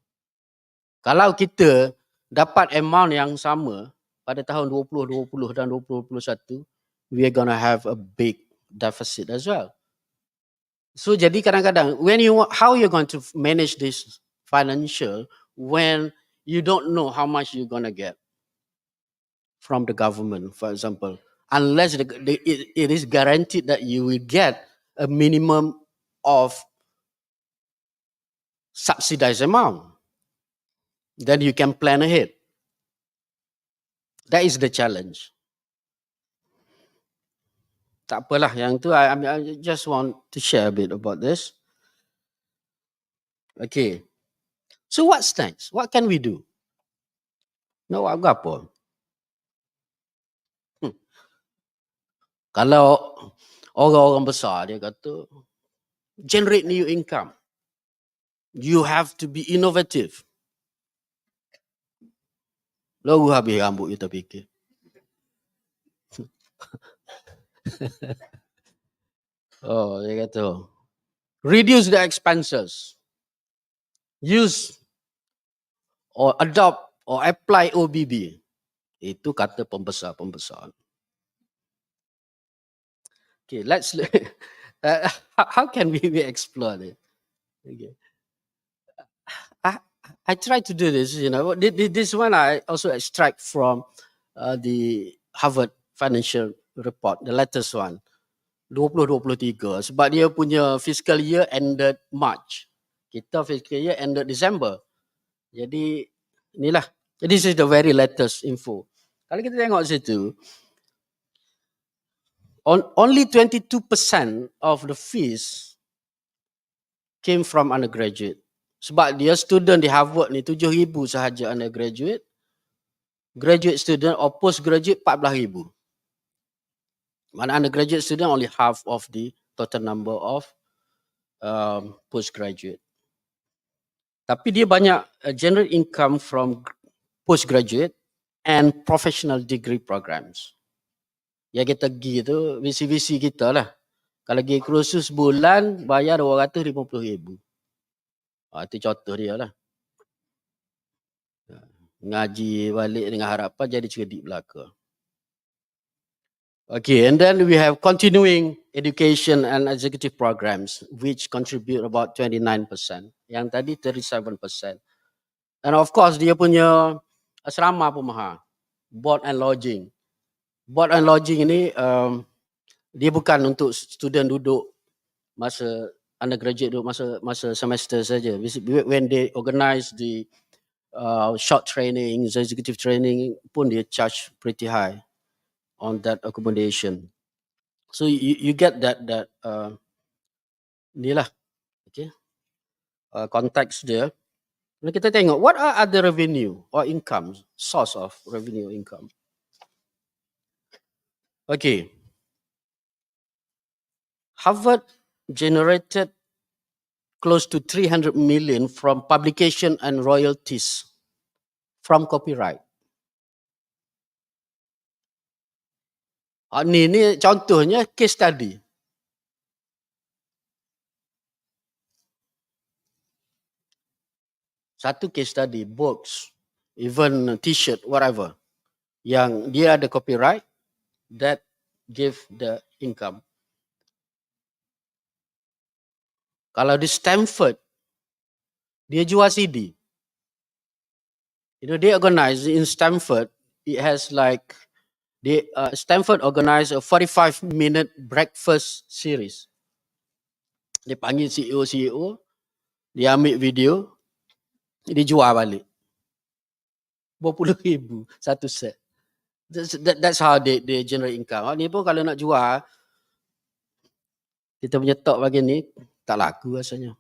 Kalau kita dapat amount yang sama pada tahun 2020 dan 2021, we are gonna have a big deficit as well. So jadi kadang-kadang how you're going to manage this financial when you don't know how much you're gonna get from the government, for example, unless it is guaranteed that you will get a minimum of subsidized amount, then you can plan ahead. That is the challenge. Tak apalah, yang tu I just want to share a bit about this. Okay. So what's next? What can we do? Nak buat apa? Kalau orang-orang besar dia kata generate new income. You have to be innovative. Lalu habis rambut kita fikir. Oh, dia kata reduce the expenses. Use or adopt or apply OBB. Itu kata pembesar-pembesar. Okay, let's look. How can we explore it? Okay. I I try to do this, This one I also extract from the Harvard Financial Report, the latest one, 2023. Sebab dia punya fiscal year ended March. Kita fiscal year ended December. Jadi, inilah. This is the very latest info. Kalau kita tengok situ, only 22% of the fees came from undergraduate. Sebab dia student di Harvard ni 7,000 sahaja undergraduate. Graduate student or postgraduate 14,000. Mana undergraduate student only half of the total number of postgraduate. Tapi dia banyak generate income from postgraduate and professional degree programs. Yang kita pergi tu, visi-visi kita lah. Kalau pergi kursus sebulan, bayar 250,000. Itu contoh dia lah. Ngaji balik dengan harapan jadi cerdik belaka. Okay, and then we have continuing education and executive programs, which contribute about 29%. Yang tadi 37%. And of course, dia punya asrama pun mahal. Board and lodging. Board and lodging ini, dia bukan untuk student duduk masa undergraduate duduk masa semester saja. When they organize the short training, executive training pun dia charge pretty high on that accommodation. So you get that inilah, okay, context dia. Kalau kita tengok, what are other revenue or income, source of revenue income? Okay. Harvard generated close to 300 million from publication and royalties from copyright. Ini contohnya case study. Satu case study, books, even t-shirt, whatever. Yang dia ada copyright, that give the income. Kalau di Stanford, dia jual CD. They organize in Stanford, it has like, Stanford organize a 45-minute breakfast series. Dia panggil CEO, dia ambil video, dia jual balik. Berpuluh ribu satu set. That's how they generate income. Ni pun kalau nak jual, kita punya talk bagi ni, tak laku rasanya.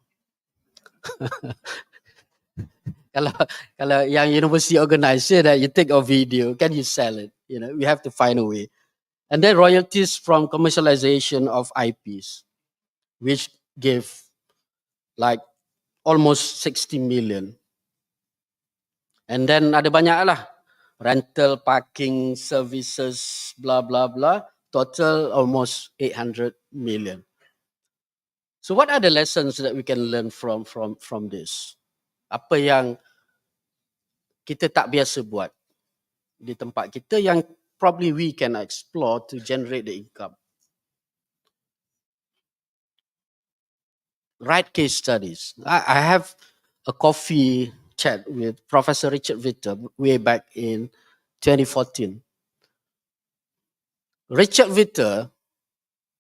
Kalau yang university organize that you take a video, can you sell it? We have to find a way. And then royalties from commercialization of IPs, which give like almost 60 million. And then ada banyak lah. Rental, parking, services, blah, blah, blah. Total almost 800 million. So what are the lessons that we can learn from this? Apa yang kita tak biasa buat di tempat kita yang probably we can explore to generate the income. Write case studies. I have a coffee chat with Professor Richard Victor way back in 2014. Richard Victor,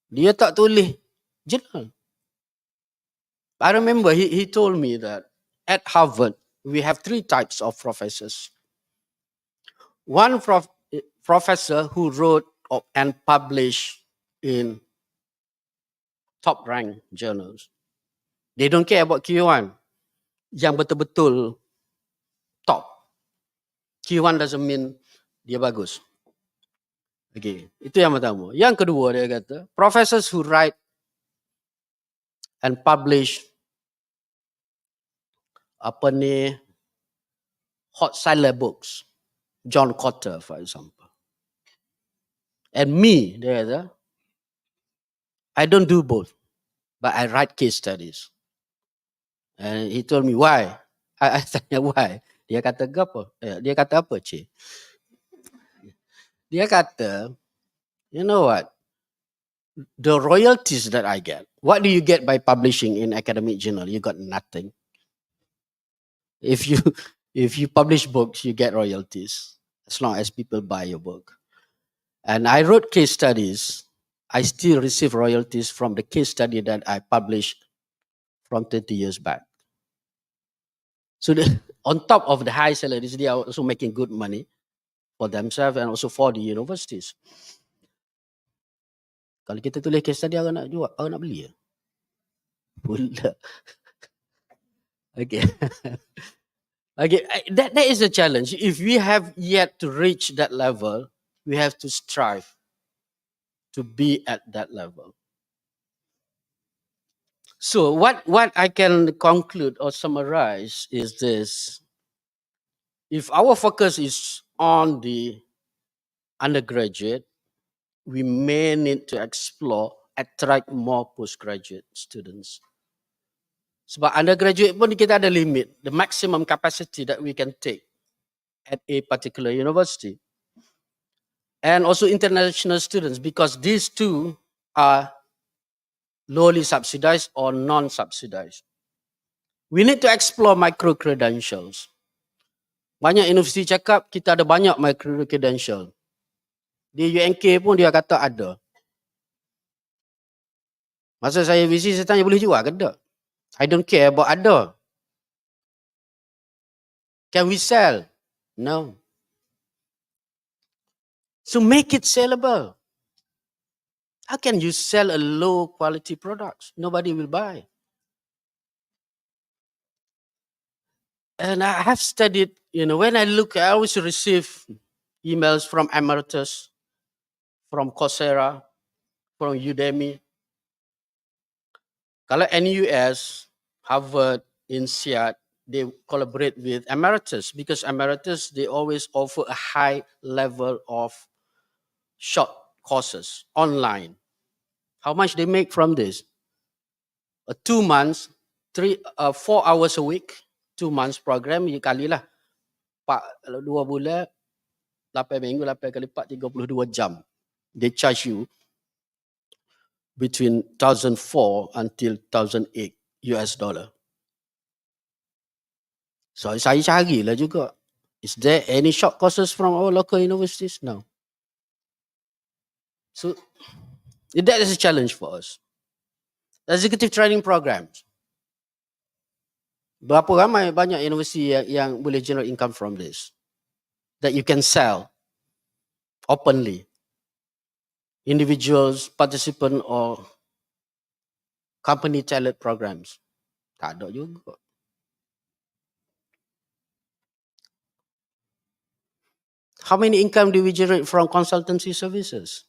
dia tak tulis jurnal. I remember he told me that at Harvard, we have three types of professors. One professor who wrote and published in top ranked journals. They don't care about Q1. Yang betul-betul top. Q1 doesn't mean dia bagus. Okay, itu yang pertama. Yang kedua dia kata, professors who write and publish hot seller books. John Cotter, for example. And me, dia kata, I don't do both, but I write case studies. And he told me why. I tanya why. Dia kata apa? Dia kata apa, Cik? Dia kata, you know what? The royalties that I get, what do you get by publishing in academic journal? You got nothing. If you if you publish books, you get royalties as long as people buy your book. And I wrote case studies. I still receive royalties from the case study that I published from 30 years back. So on top of the high salaries, they are also making good money for themselves and also for the universities. Kalau kita tulis case study, orang nak jual, orang nak beli. Pula. Okay. Okay, that is a challenge. If we have yet to reach that level, we have to strive to be at that level. So what I can conclude or summarize is this. If our focus is on the undergraduate, we may need to explore, attract more postgraduate students. Sebab undergraduate pun kita ada limit, the maximum capacity that we can take at a particular university. And also international students, because these two are lowly subsidized or non-subsidized. We need to explore micro-credentials. Banyak universiti cakap kita ada banyak micro-credential. Di UNK pun dia kata ada. Masa saya visit, saya tanya boleh jual ke tak? I don't care about ada. Can we sell? No. So make it sellable. How can you sell a low quality product? Nobody will buy. And I have studied, when I look, I always receive emails from Emeritus, from Coursera, from Udemy. Kalau NUS, Harvard, INSEAD, they collaborate with Emeritus because Emeritus, they always offer a high level of short courses online. How much they make from this? 2 months, 4 hours a week, 2 months program, you kali lah 2 bulan, 8 minggu, 8 kali 4, 32 jam. They charge you between 2004 until 2008 US dollar. So saya carilah juga. Is there any short courses from our local universities? No. So that is a challenge for us. Executive training programs. Berapa ramai banyak universiti yang boleh generate income from this? That you can sell openly. Individuals, participant or company talent programs. Tak ada juga. How many income do we generate from consultancy services?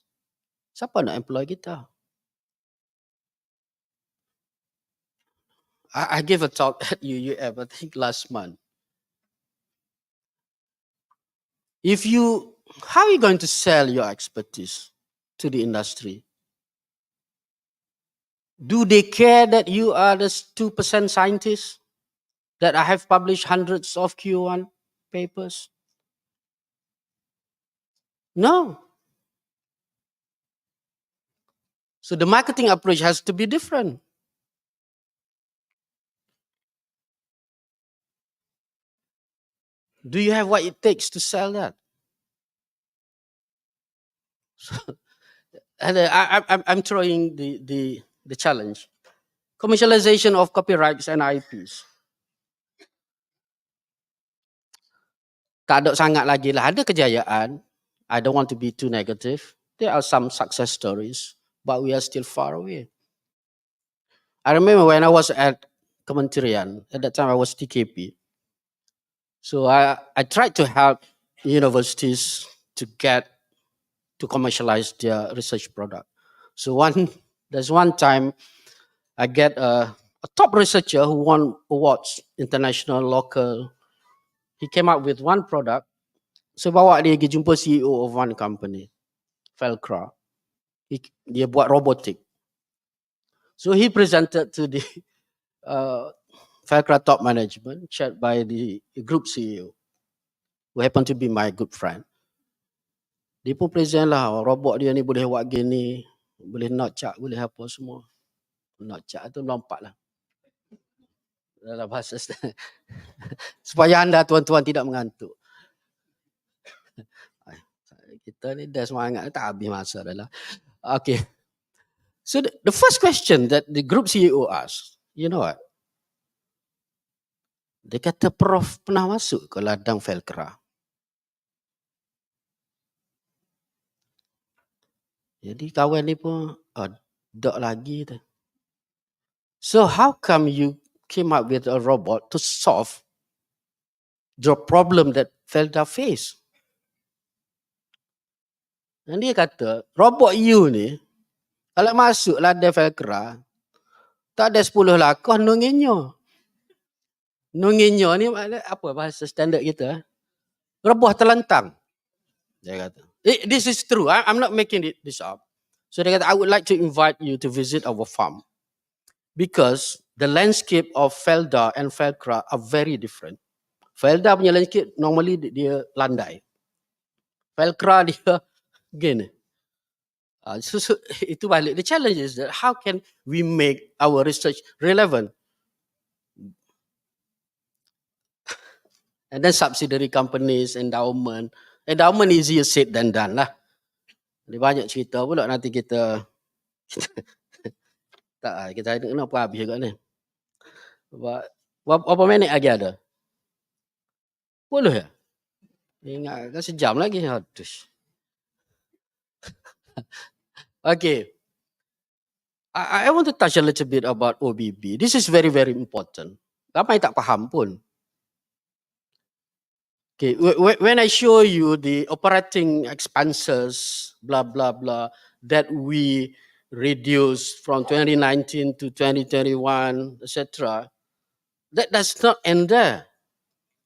Siapa nak employ kita? I gave a talk at UUM, I think last month. How are you going to sell your expertise to the industry? Do they care that you are the 2% scientist that I have published hundreds of Q1 papers? No. So the marketing approach has to be different. Do you have what it takes to sell that? And I'm throwing the challenge. Commercialization of copyrights and IPs. Tak ada sangat lagi lah. Ada kejayaan. I don't want to be too negative. There are some success stories, but we are still far away. I remember when I was at Kementerian, at that time I was TKP. So I tried to help universities to commercialize their research product. So there's one time I get a top researcher who won awards, international, local. He came up with one product. So bawa dia pergi jumpa CEO of one company, Velcro. Dia buat robotik. So he presented to the Velcro top management, chaired by the group CEO, who happened to be my good friend. Dia pun present lah, robot dia ni boleh buat gini, boleh notchak, boleh apa semua. Notchak tu lompat lah. dalam bahasa supaya anda tuan-tuan tidak mengantuk. Kita ni dah semangat tak habis masa dah lah. Okay. So the first question that the group CEO asked, you know what? Dia kata Prof pernah masuk ke ladang Velcra. Jadi kawan ni pun dok lagi tu. So how come you came up with a robot to solve the problem that Velda face? Dan dia kata, robot you ni kalau masuk ladang Velcra, tak ada 10 lakah nunginyo. Nunginyo ni apa bahasa standard kita? Rebuh terlentang. Dia kata. This is true. I'm not making this up. So dia kata, I would like to invite you to visit our farm. Because the landscape of Velda and Velcra are very different. Velda punya landscape normally dia landai. Velcra dia gini. So itu balik. The challenge is that how can we make our research relevant? And then subsidiary companies, endowment. Endowment easier said than done lah. Dia banyak cerita pula nanti kita tak, kita kenapa habis juga ni. Berapa minit lagi ada? 10 ya? Ingat kan sejam lagi. Aduh. Okay. I want to touch a little bit about OBB. This is very, very important. Ramai tak faham pun. Okay, when I show you the operating expenses, blah, blah, blah, that we reduced from 2019 to 2021, etc., that does not end there.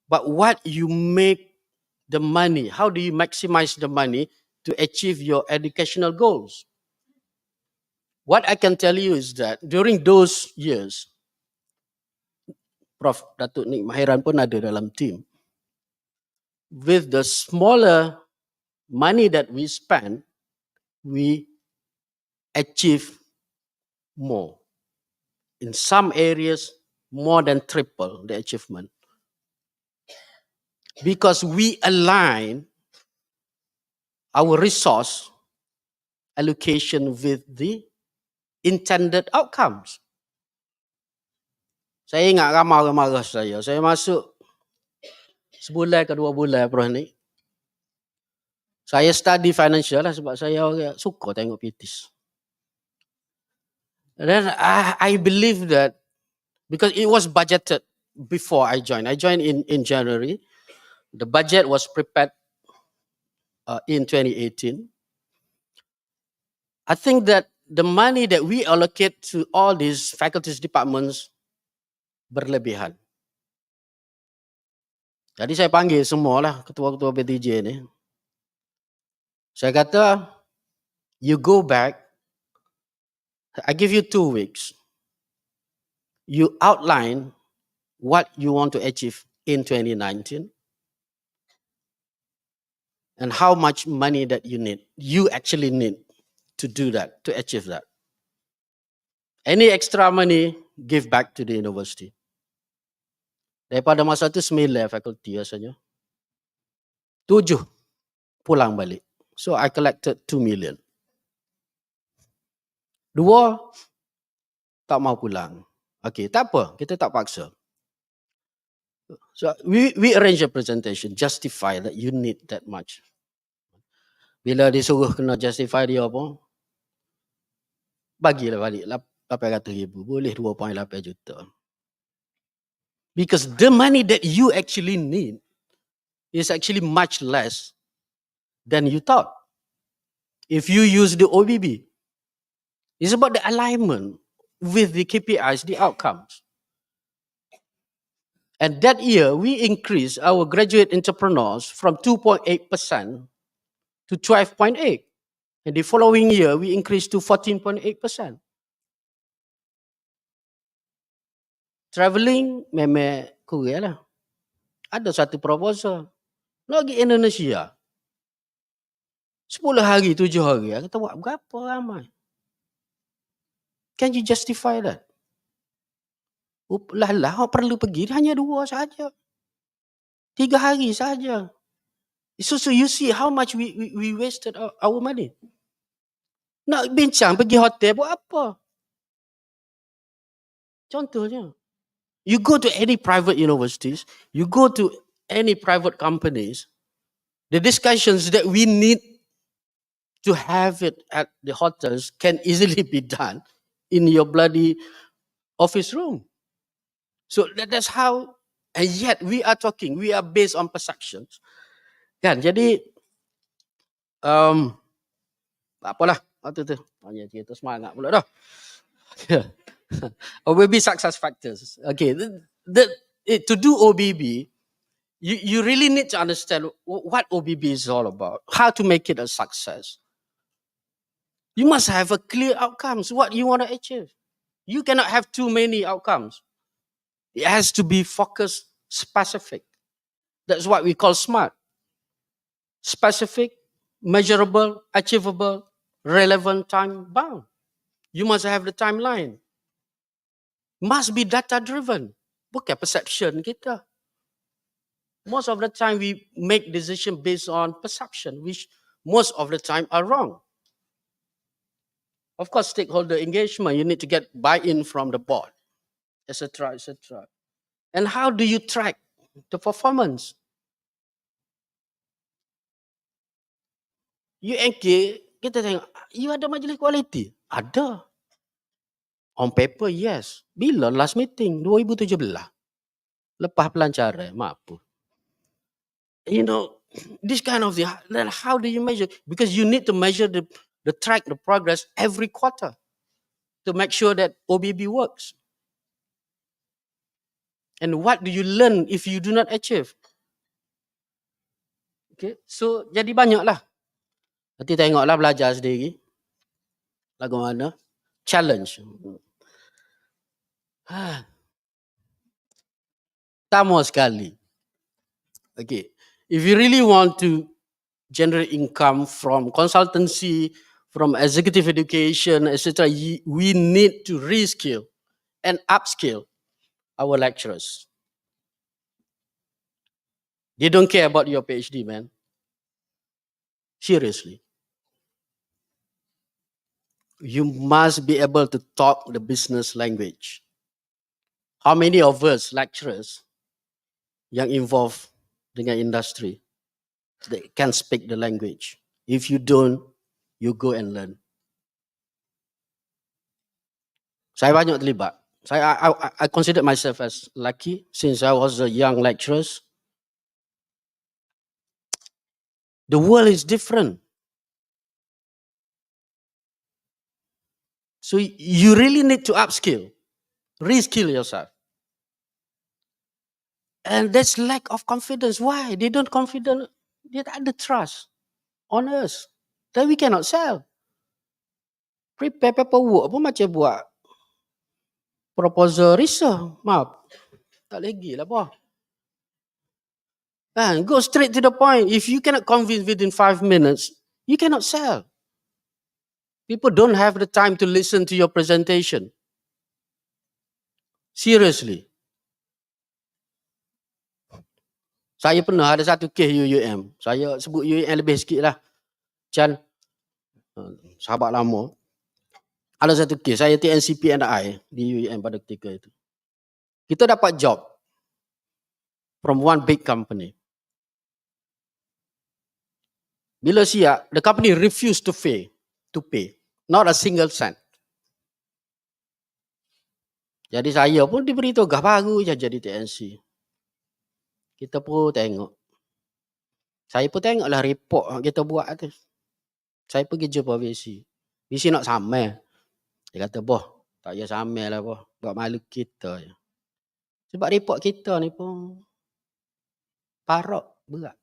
But what you make the money, how do you maximize the money to achieve your educational goals? What I can tell you is that during those years, Prof. Datuk Nik Mahiran pun ada dalam team. With the smaller money that we spend, we achieve more. In some areas, more than triple the achievement. Because we align our resource allocation with the intended outcomes. Saya ingat ramai orang marah saya. Saya masuk sebulan ke 2 bulan Prof ni. Saya study financial lah sebab saya suka tengok PTs. And then I believe that because it was budgeted before I joined. I joined in January. The budget was prepared in 2018. I think that the money that we allocate to all these faculties departments berlebihan. Jadi saya panggil semualah ketua-ketua PTJ ni. Saya kata, you go back, I give you 2 weeks. You outline what you want to achieve in 2019 and how much money that you actually need to do that, to achieve that. Any extra money, give back to the university. Daripada masa itu 9 fakulti rasanya. 7 pulang balik. So I collected 2 million. 2 tak mau pulang. Okay, tak apa, kita tak paksa. So we arrange a presentation, justify that you need that much. Bila disuruh kena justify dia apa? Bagilah balik 800,000, boleh 2.8 juta. Because the money that you actually need is actually much less than you thought. If you use the OBB, it's about the alignment with the KPIs, the outcomes. And that year, we increased our graduate entrepreneurs from 2.8% to 12.8%. And the following year, we increased to 14.8%. Traveling, memang kurang lah. Ada satu proposal. Lagi Indonesia. 10 hari, 7 hari. Kita buat berapa ramai? Can you justify that? Lah, awak perlu pergi hanya 2 saja. 3 hari saja. So you see how much we wasted our money. Nak bincang pergi hotel buat apa? Contohnya, you go to any private universities, you go to any private companies, the discussions that we need to have it at the hotels can easily be done in your bloody office room. So that's how, and yet we are based on perceptions. Kan, jadi, apalah, waktu tu, hanya cerita semangat pula dah. OBB success factors. Okay, to do OBB, you really need to understand what OBB is all about, how to make it a success. You must have a clear outcomes, what you want to achieve. You cannot have too many outcomes. It has to be focused, specific. That's what we call SMART. Specific, measurable, achievable, relevant, time bound. You must have the timeline. Must be data driven. Bukan perception kita. Most of the time we make decisions based on perception, which most of the time are wrong. Of course, stakeholder engagement, you need to get buy-in from the board, etc., etc. And how do you track the performance? You engage, kita tengok, you ada majlis kualiti? Ada. On paper, yes. Bila last meeting? 2017. Lepas pelancaran, mampu. You know, this kind of thing, then how do you measure? Because you need to measure the track, the progress every quarter to make sure that OBB works. And what do you learn if you do not achieve? Okay, so jadi banyaklah. Nanti tengoklah, belajar sendiri. Lagu mana? Challenge. Pertama sekali. Okay, if you really want to generate income from consultancy, from executive education, etc., we need to reskill and upskill our lecturers. They don't care about your PhD, man. Seriously. You must be able to talk the business language. How many of us lecturers yang involved dengan industry, they can speak the language? If you don't, you go and learn. Saya banyak terlibat. I consider myself as lucky since I was a young lecturer. The world is different. So you really need to upskill, reskill yourself. And that's lack of confidence. Why? They don't confident. They tak ada trust on us. Then we cannot sell. Prepare paperwork pun macam buat proposal research. Maaf. Tak lagi lah boh. And go straight to the point. If you cannot convince within 5 minutes, you cannot sell. People don't have the time to listen to your presentation. Seriously. Saya pernah ada satu kes UUM. Saya sebut UUM lebih sikit lah. Chan, sahabat lama. Ada satu kes, saya TNCP and I di UUM pada ketika itu. Kita dapat job from one big company. Bila siap, the company refused to pay. Not a single cent. Jadi saya pun diberi tugas baru je jadi TNC. Kita pun tengok. Saya pun tengoklah report yang kita buat tu. Saya pergi jumpa VC. VC nak sama. Dia kata, boh, tak payah sama lah boh. Buat malu kita je. Sebab report kita ni pun parok, berat.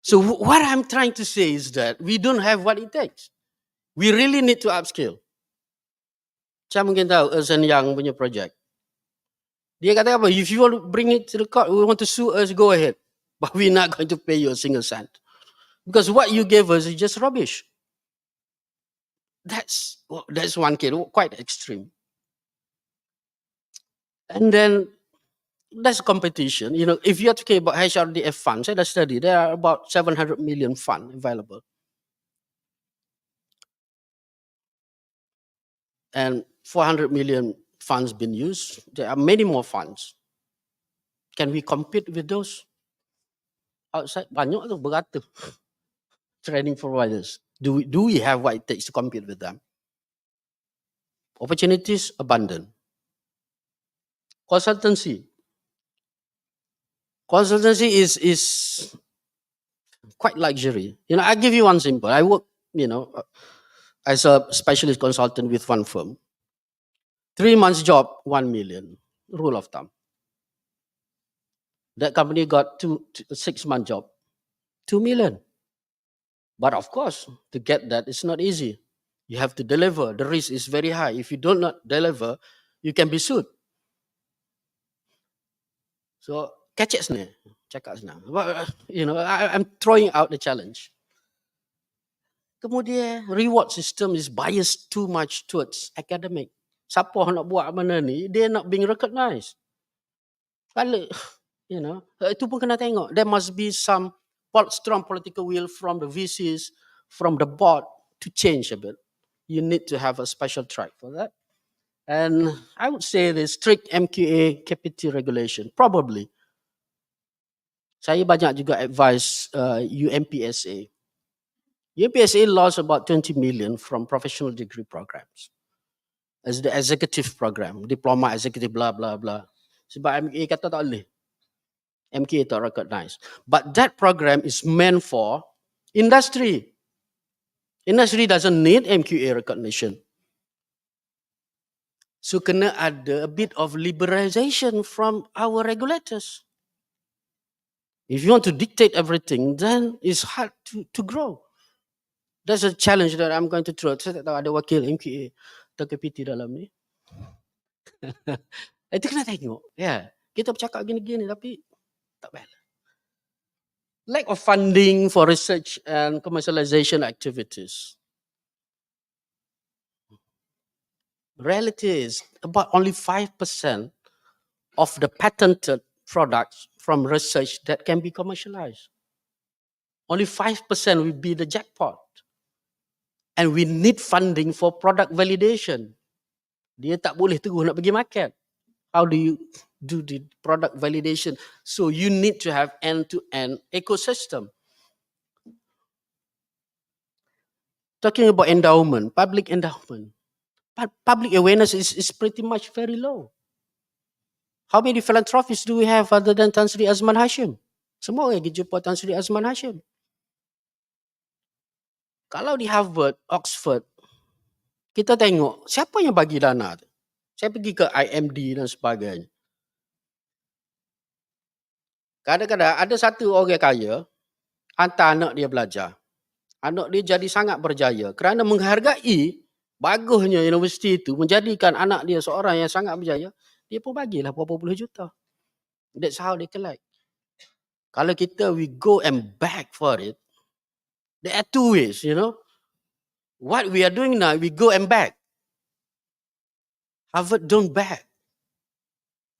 So what I'm trying to say is that we don't have what it takes. We really need to upskill. Macam mungkin tahu Ernst & Young punya project. Dia kata apa? If you want to bring it to the court, we want to sue us, go ahead. But we're not going to pay you a single cent. Because what you gave us is just rubbish. That's one case, quite extreme. And then that's competition. You know, if you're talking about HRDF funds, I study, there are about 700 million fund available. And 400 million funds been used. There are many more funds. Can we compete with those outside? Banyak tu, beratus training providers. Do we have what it takes to compete with them? Opportunities abundant. Consultancy. Consultancy is quite luxury. You know, I give you one simple. I work, as a specialist consultant with one firm. 3 months job, 1 million. Rule of thumb. That company got 6-month job, 2 million. But of course, to get that, it's not easy. You have to deliver. The risk is very high. If you do not deliver, you can be sued. So, catch it now. Check out now. I'm throwing out the challenge. Kemudian, reward system is biased too much towards academic. Siapa nak buat mana ni, they're not being recognized. Kalau, itu pun kena tengok. There must be some strong political will from the VCs, from the board to change a bit. You need to have a special track for that. And I would say the strict MQA KPT regulation, probably. Saya banyak juga advise UMPSA. UMPSA lost about 20 million from professional degree programs. As the executive program, diploma executive, blah, blah, blah. Sebab MQA kata tak boleh. MQA tak recognize. But that program is meant for industry. Industry doesn't need MQA recognition. So kena ada a bit of liberalization from our regulators. If you want to dictate everything, then it's hard to grow. That's a challenge that I'm going to throw. Saya tak tahu ada wakil MQA atau KPT dalam ni. Itu kena tengok. Ya, kita bercakap gini-gini tapi tak baik. Lack of funding for research and commercialization activities. Reality is about only 5% of the patented products from research that can be commercialized. Only 5% will be the jackpot. And we need funding for product validation. Dia tak boleh terus nak pergi market. How do you do the product validation? So you need to have end-to-end ecosystem. Talking about endowment, public endowment. Public awareness is pretty much very low. How many philanthropists do we have other than Tan Sri Azman Hashim? Semua orang pergi jumpa Tan Sri Azman Hashim. Kalau di Harvard, Oxford, kita tengok siapa yang bagi dana tu. Saya pergi ke IMD dan sebagainya. Kadang-kadang ada satu orang kaya, hantar anak dia belajar. Anak dia jadi sangat berjaya kerana menghargai bagusnya universiti itu menjadikan anak dia seorang yang sangat berjaya, dia pun bagilah berapa puluh juta. That's how they collect. Kalau kita, we go and beg for it, there are two ways, What we are doing now, we go and beg. Harvard don't beg.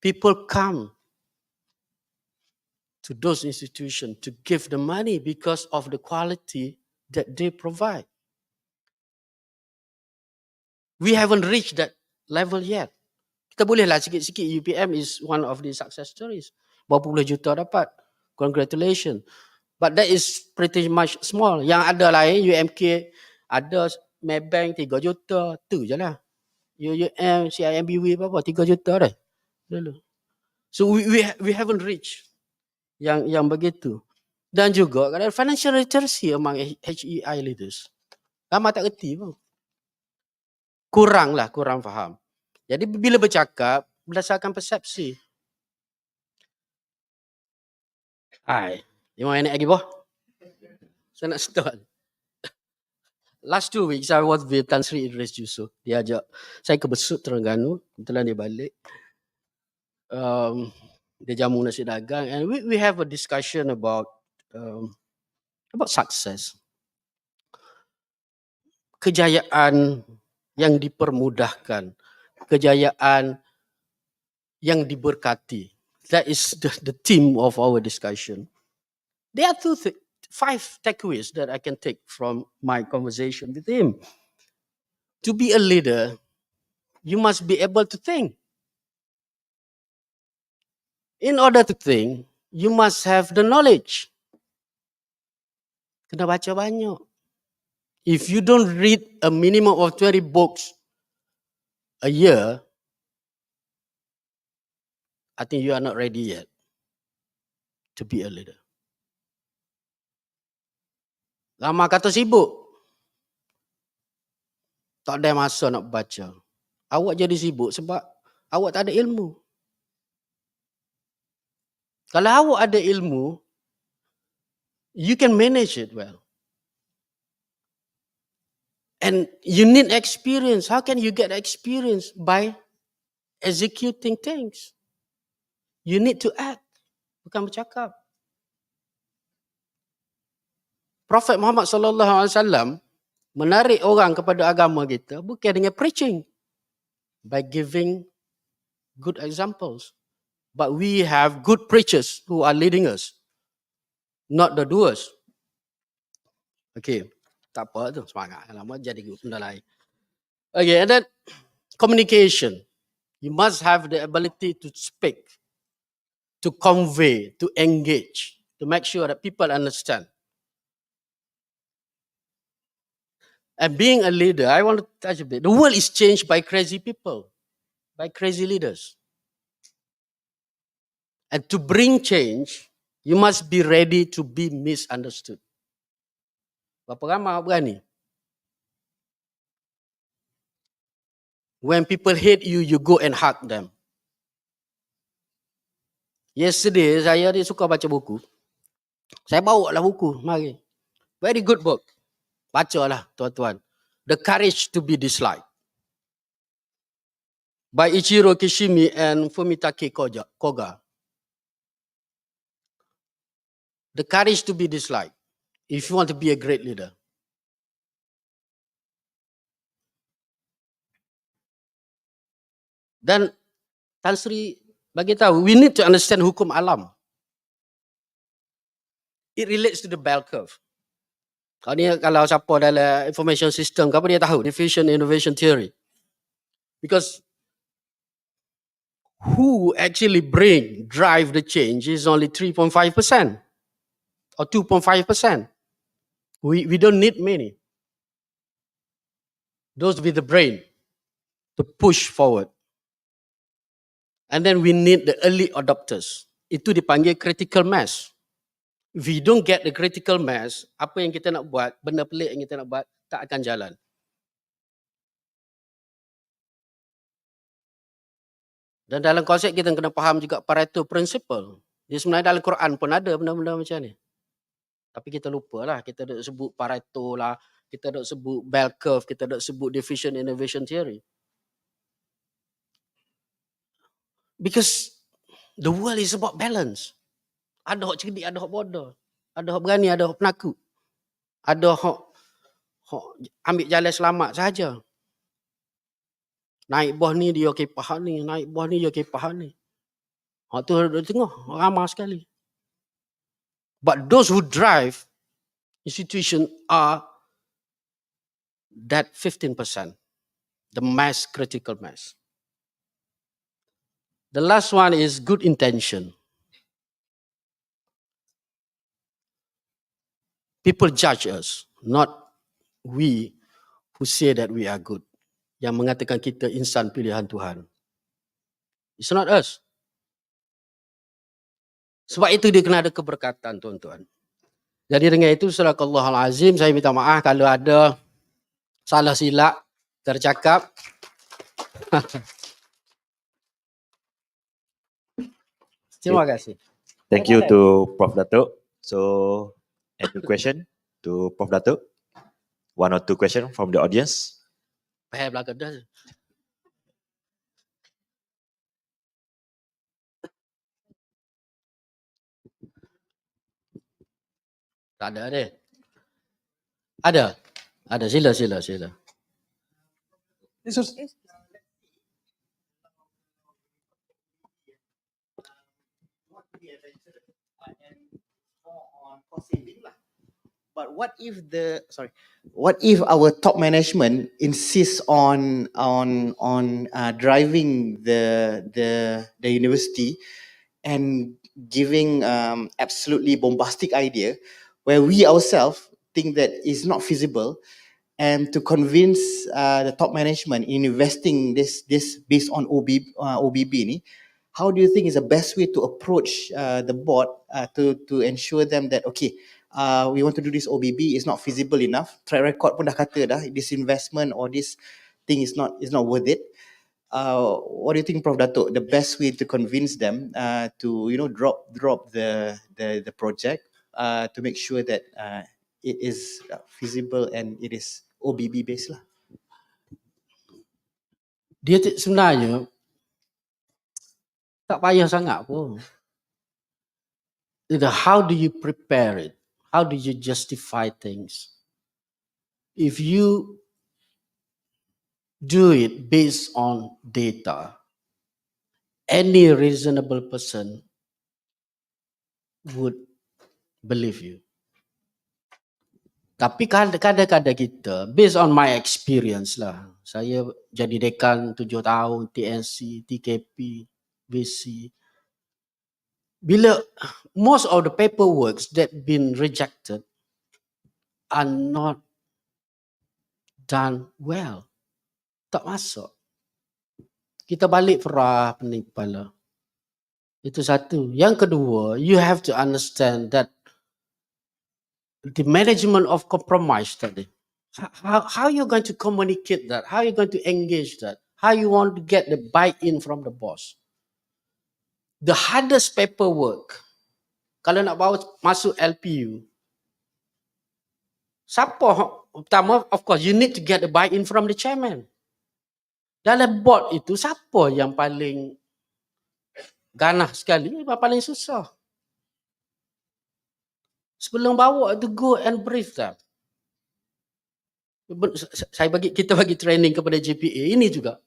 People come to those institutions to give the money because of the quality that they provide. We haven't reached that level yet. Kita bolehlah sikit-sikit. UPM is one of the success stories. Berapa puluh juta dapat. Congratulations. But that is pretty much small. Yang ada lain, UMK, ada Maybank 3 juta. Tu je lah. UUM, CIMBW berapa? 3 juta dah. Dulu. So we haven't reached yang begitu. Dan juga kadang financial literacy among HEI leaders. Ramai tak kerti pun. Kurang faham. Jadi bila bercakap, berdasarkan persepsi. Hai, 5 minit lagi boh. Saya nak start. Last 2 weeks, I was with Tan Sri Idris Yusof. Dia ajak saya ke Besut Terengganu. Kebetulan dia balik. Dia jamu nasi dagang. And we have a discussion about success. Kejayaan yang dipermudahkan. Kejayaan yang diberkati. That is the theme of our discussion. There are 5 takeaways that I can take from my conversation with him. To be a leader, you must be able to think. In order to think, you must have the knowledge. Kena baca banyak. If you don't read a minimum of 20 books a year, I think you are not ready yet to be a leader. Lama kata sibuk. Tak ada masa nak baca. Awak jadi sibuk sebab awak tak ada ilmu. Kalau awak ada ilmu, you can manage it well. And you need experience. How can you get experience? By executing things. You need to act, bukan bercakap. Prophet Muhammad sallallahu alaihi wasallam menarik orang kepada agama kita bukan dengan preaching, by giving good examples. But we have good preachers who are leading us, not the doers. Okay, tak apa tu, semangat. Lama jadi benda lain. Okay, and then communication. You must have the ability to speak, to convey, to engage, to make sure that people understand. And being a leader, I want to touch a bit. The world is changed by crazy people, by crazy leaders. And to bring change, you must be ready to be misunderstood. Berapa ramai berani? When people hate you, you go and hug them. Yesterday, saya dia suka baca buku. Saya bawa lah buku, mari. Very good book. Bacalah, tuan-tuan. The Courage to be Disliked. By Ichiro Kishimi and Fumitake Koga. The courage to be disliked. If you want to be a great leader. Dan Tan Sri bagi tahu, we need to understand hukum alam. It relates to the bell curve. Kalau siapa dalam information system, apa dia tahu? Diffusion innovation theory. Because who actually drive the change is only 3.5% or 2.5%. We don't need many. Those with the brain to push forward. And then we need the early adopters. Itu dipanggil critical mass. If we don't get the critical mass, apa yang kita nak buat, benda pelik yang kita nak buat, tak akan jalan. Dan dalam konsep kita kena faham juga Pareto Principle. Dia sebenarnya dalam Quran pun ada benda-benda macam ni. Tapi kita lupa lah, kita nak sebut Pareto lah, kita nak sebut bell curve, kita nak sebut diffusion innovation theory. Because the world is about balance. Ada orang cerdik, ada orang bodoh. Ada orang berani, ada orang penakut. Ada orang ambil jalan selamat saja. Naik bawah ni dia kepah ni, naik bawah ni dia kepah ni. Hak tu di tengah, ramai sekali. But those who drive institution are that 15%, the mass, critical mass. The last one is good intention. People judge us, not we who say that we are good. Yang mengatakan kita insan pilihan Tuhan. It's not us. Sebab itu dia kena ada keberkatan, tuan-tuan. Jadi dengan itu, Sadaqallahul Azim, saya minta maaf kalau ada salah silap tercakap. Terima kasih.
Thank you to Prof. Datuk. So, any question to Prof. Datuk? One or two question from the audience?
Pahal belakang dah. Tak ada deh. Ada. Sila.
But what if our top management insists on driving the university and giving absolutely bombastic idea where we ourselves think that is not feasible, and to convince the top management in investing this based on OBB ni, how do you think is the best way to approach the board to ensure them that okay, we want to do this OBB is not feasible enough, track record pun dah kata dah this investment or this thing is not worth it. What do you think, Prof. Datuk, the best way to convince them to drop the project to make sure that it is feasible and it is OBB based lah?
Dia sebenarnya tak payah sangat pun. How do you prepare it? How do you justify things? If you do it based on data, any reasonable person would believe you. Tapi kadang-kadang kita, based on my experience lah, saya jadi dekan 7 tahun, TNC, TKP, VC. Bila most of the paperwork that been rejected are not done well, tak masuk. Kita balik perah penipuan lah. Itu satu. Yang kedua, you have to understand that the management of compromise tadi. How you going to communicate that? How you going to engage that? How you want to get the buy-in from the boss? The hardest paperwork, kalau nak bawa masuk LPU, siapa pertama, of course, you need to get the buy-in from the chairman. Dalam board itu, siapa yang paling ganah sekali, paling susah. Sebelum bawa tu, go and brief them. Kita bagi training kepada JPA ini juga.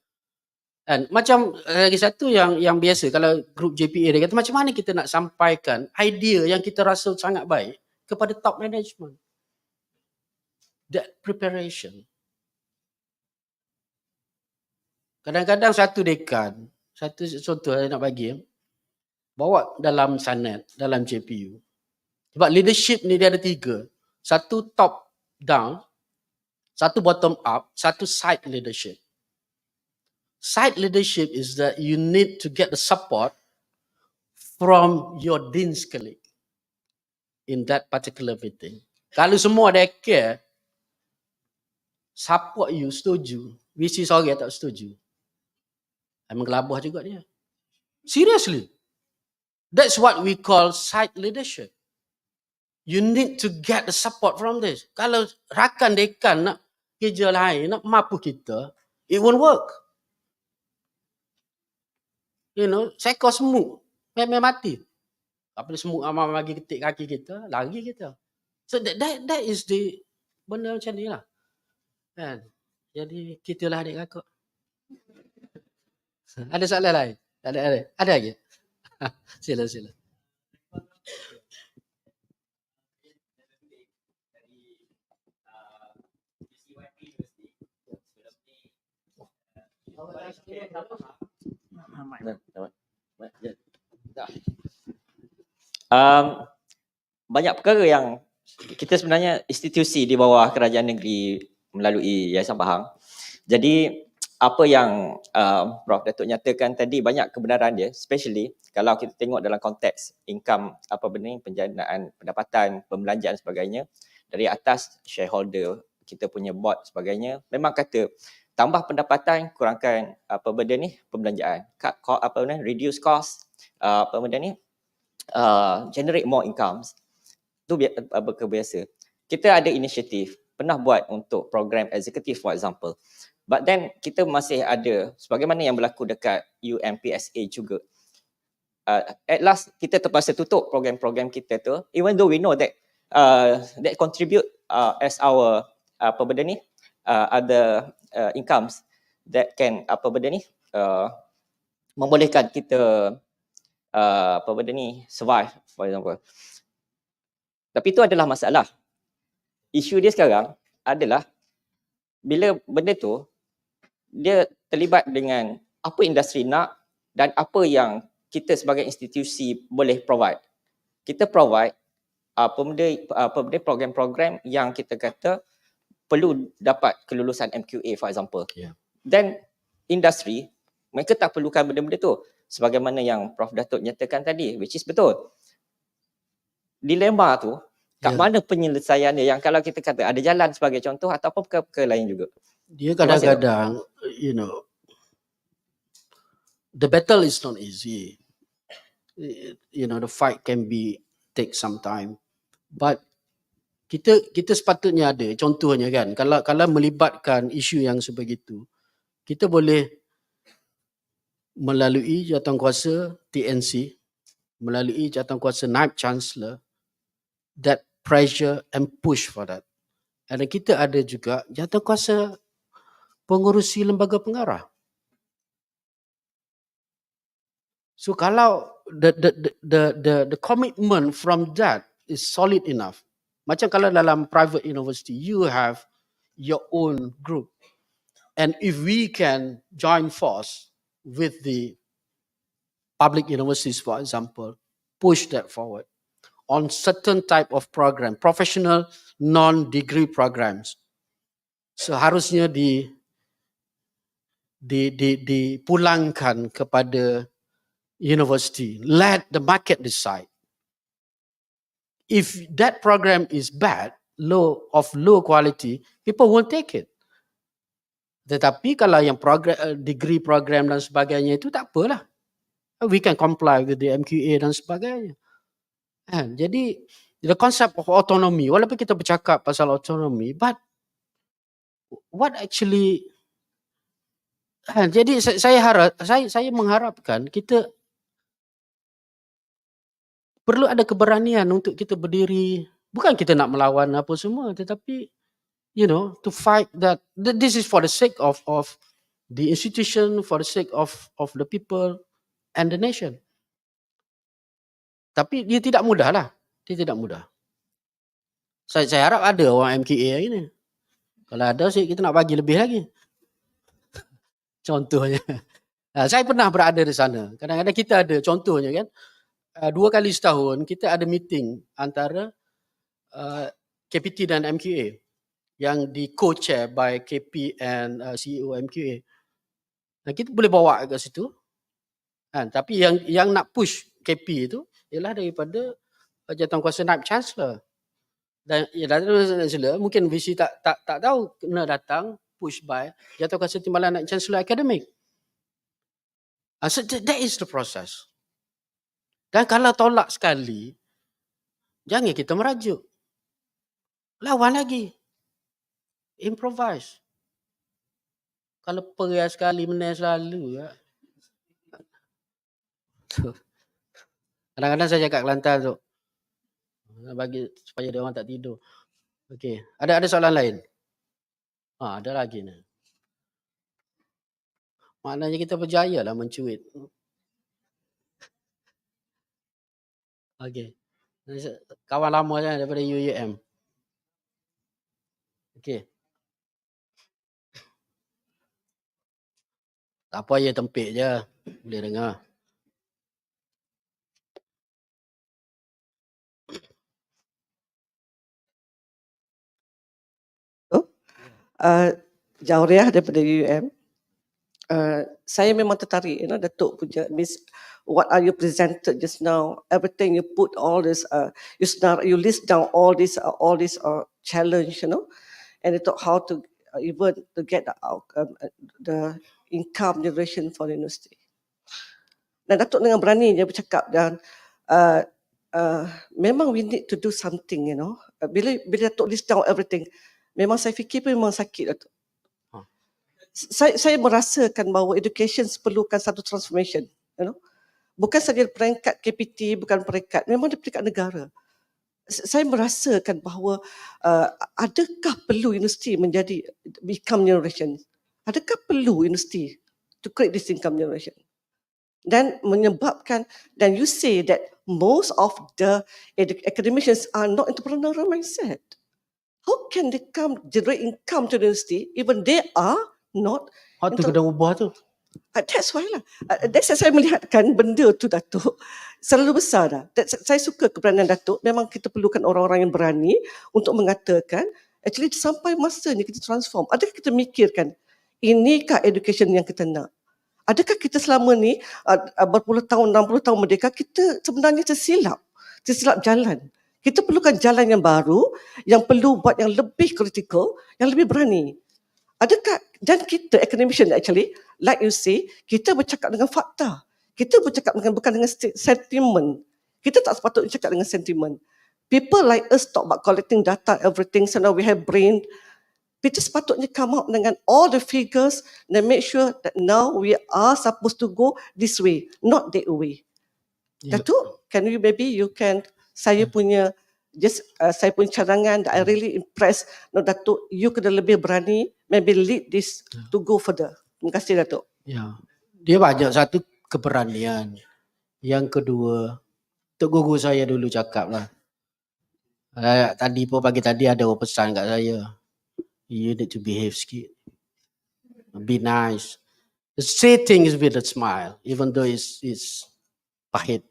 Dan macam lagi satu yang biasa, kalau grup JPA dia kata macam mana kita nak sampaikan idea yang kita rasa sangat baik kepada top management. That preparation. Kadang-kadang satu dekan, satu contoh saya nak bagi, bawa dalam sanet, dalam JPU. Sebab leadership ni dia ada 3. Satu top down, satu bottom up, satu side leadership. Side leadership is that you need to get the support from your dean's colleague in that particular meeting. Kalau semua ada care, support you, setuju. VC sorry tak setuju. Menggelabah juga dia. Seriously. That's what we call side leadership. You need to get the support from this. Kalau rakan dekan nak kerja lain, nak mampu kita, it won't work. Seko semut, memang mati. Apa semut amal bagi ketik kaki kita, lari kita. So that is the benda macam ni lah. Kan? Jadi kitalah adik kakak. Ada soalan lain? Ada lagi? Sila.
Banyak perkara yang kita sebenarnya institusi di bawah kerajaan negeri melalui Yayasan Pahang. Jadi apa yang Prof Datuk nyatakan tadi banyak kebenaran dia, especially kalau kita tengok dalam konteks income penjanaan pendapatan, pembelanjaan sebagainya, dari atas shareholder, kita punya board sebagainya, memang kata tambah pendapatan, kurangkan pembelanjaan, reduce cost, generate more incomes. Itu biasa. Kita ada inisiatif, pernah buat untuk program eksekutif for example. But then kita masih ada, sebagaimana yang berlaku dekat UMPSA juga. At last kita terpaksa tutup program-program kita tu, even though we know that that contribute as our other incomes that can membolehkan kita apa benda ni, survive for example. Tapi itu adalah masalah. Isu dia sekarang adalah bila benda tu dia terlibat dengan apa industri nak dan apa yang kita sebagai institusi boleh provide. Kita provide apa benda program-program yang kita kata perlu dapat kelulusan MQA for example. Dan industri mereka tak perlukan benda-benda tu sebagaimana yang Prof Datuk nyatakan tadi, which is betul. Dilema tu kat mana penyelesaian dia, yang kalau kita kata ada jalan sebagai contoh ataupun perkara-perkara lain juga.
Dia kadang-kadang, the battle is not easy. The fight can take some time. But kita sepatutnya ada contohnya kan. Kalau melibatkan isu yang sebegitu, kita boleh melalui jawatankuasa TNC, melalui jawatankuasa Naib Chancellor, that pressure and push for that. Dan kita ada juga jawatankuasa pengurusi lembaga pengarah. So kalau the commitment from that is solid enough, macam kalau dalam private university you have your own group, and if we can join force with the public universities for example, push that forward on certain type of program, professional non-degree programs, seharusnya dipulangkan kepada university. Let the market decide. If that program is bad, low quality, people won't take it. Tetapi kalau yang degree program dan sebagainya itu tak apalah. We can comply with the MQA dan sebagainya. Jadi the concept of autonomy, walaupun kita bercakap pasal autonomy, but what actually jadi saya mengharapkan kita perlu ada keberanian untuk kita berdiri, bukan kita nak melawan apa semua, tetapi to fight that. This is for the sake of the institution, for the sake of the people and the nation. Tapi dia tidak mudah lah. Dia tidak mudah. Saya harap ada orang MKA hari ni. Kalau ada, kita nak bagi lebih lagi. Contohnya. Saya pernah berada di sana. Kadang-kadang kita ada contohnya kan. 2 kali setahun kita ada meeting antara KPT dan MQA yang di co-chair by KP and CEO MQA. Dan kita boleh bawa ke situ. Tapi yang nak push KP itu ialah daripada jawatankuasa Naib Chancellor. Dan Chancellor mungkin VC tak tahu kena datang push by jawatankuasa timbalan Naib Chancellor Akademik. So that is the process. Dan kalau tolak sekali, jangan kita merajuk. Lawan lagi. Improvise. Kalau perias sekali, menang selalu. Kadang-kadang saya cakap Kelantan tu. Bagi supaya dia orang tak tidur. Okey. Ada soalan lain? Ada lagi ni. Maknanya kita berjaya lah mencuit. Okey. Kawan lama kan daripada UUM. Okey. Tak apa, ya tempik je. Boleh dengar.
Jauriah daripada UUM. Saya memang tertarik, Datuk punya, what are you presented just now? Everything you put all this, you list down all this challenge, and you talk how to even to get the income generation for the university. Dan Datuk dengan beraninya bercakap dan memang we need to do something, Bila Datuk list down everything, memang saya fikir pun memang sakit, Datuk. Saya merasakan bahawa education perlukan satu transformation, bukan saja peringkat KPT, bukan peringkat, memang di peringkat negara. Saya merasakan bahawa adakah perlu universiti menjadi income generation? Adakah perlu universiti to create this income generation? Dan menyebabkan, dan you say that most of the academicians are not entrepreneurial mindset. How can they generate income to the university even they are not?
Hak tu kena ubah tu.
That's why lah. That's why saya melihatkan benda tu Datuk selalu besar dah. Saya suka keberanian Datuk. Memang kita perlukan orang-orang yang berani untuk mengatakan actually sampai masanya kita transform. Adakah kita mikirkan inikah education yang kita nak? Adakah kita selama ni berpuluh tahun, 60 tahun merdeka, kita sebenarnya tersilap jalan. Kita perlukan jalan yang baru, yang perlu buat yang lebih kritikal, yang lebih berani. Adakah, dan kita academician actually, like you say, kita bercakap dengan fakta. Kita bercakap bukan dengan sentiment. Kita tak sepatutnya cakap dengan sentiment. People like us talk about collecting data, everything, so now we have brain. Kita sepatutnya come out dengan all the figures and make sure that now we are supposed to go this way, not that way. Datuk, saya punya saya punya cadangan that I really impressed. No, Datuk, you kena lebih berani, maybe lead this to go further. Terima kasih Datuk.
Ya, dia banyak satu keberanian. Yang kedua, Tok Guru saya dulu cakap lah. Tadi pun pagi tadi ada orang pesan kat saya. You need to behave sikit. Be nice. Say things with a smile, even though it's pahit.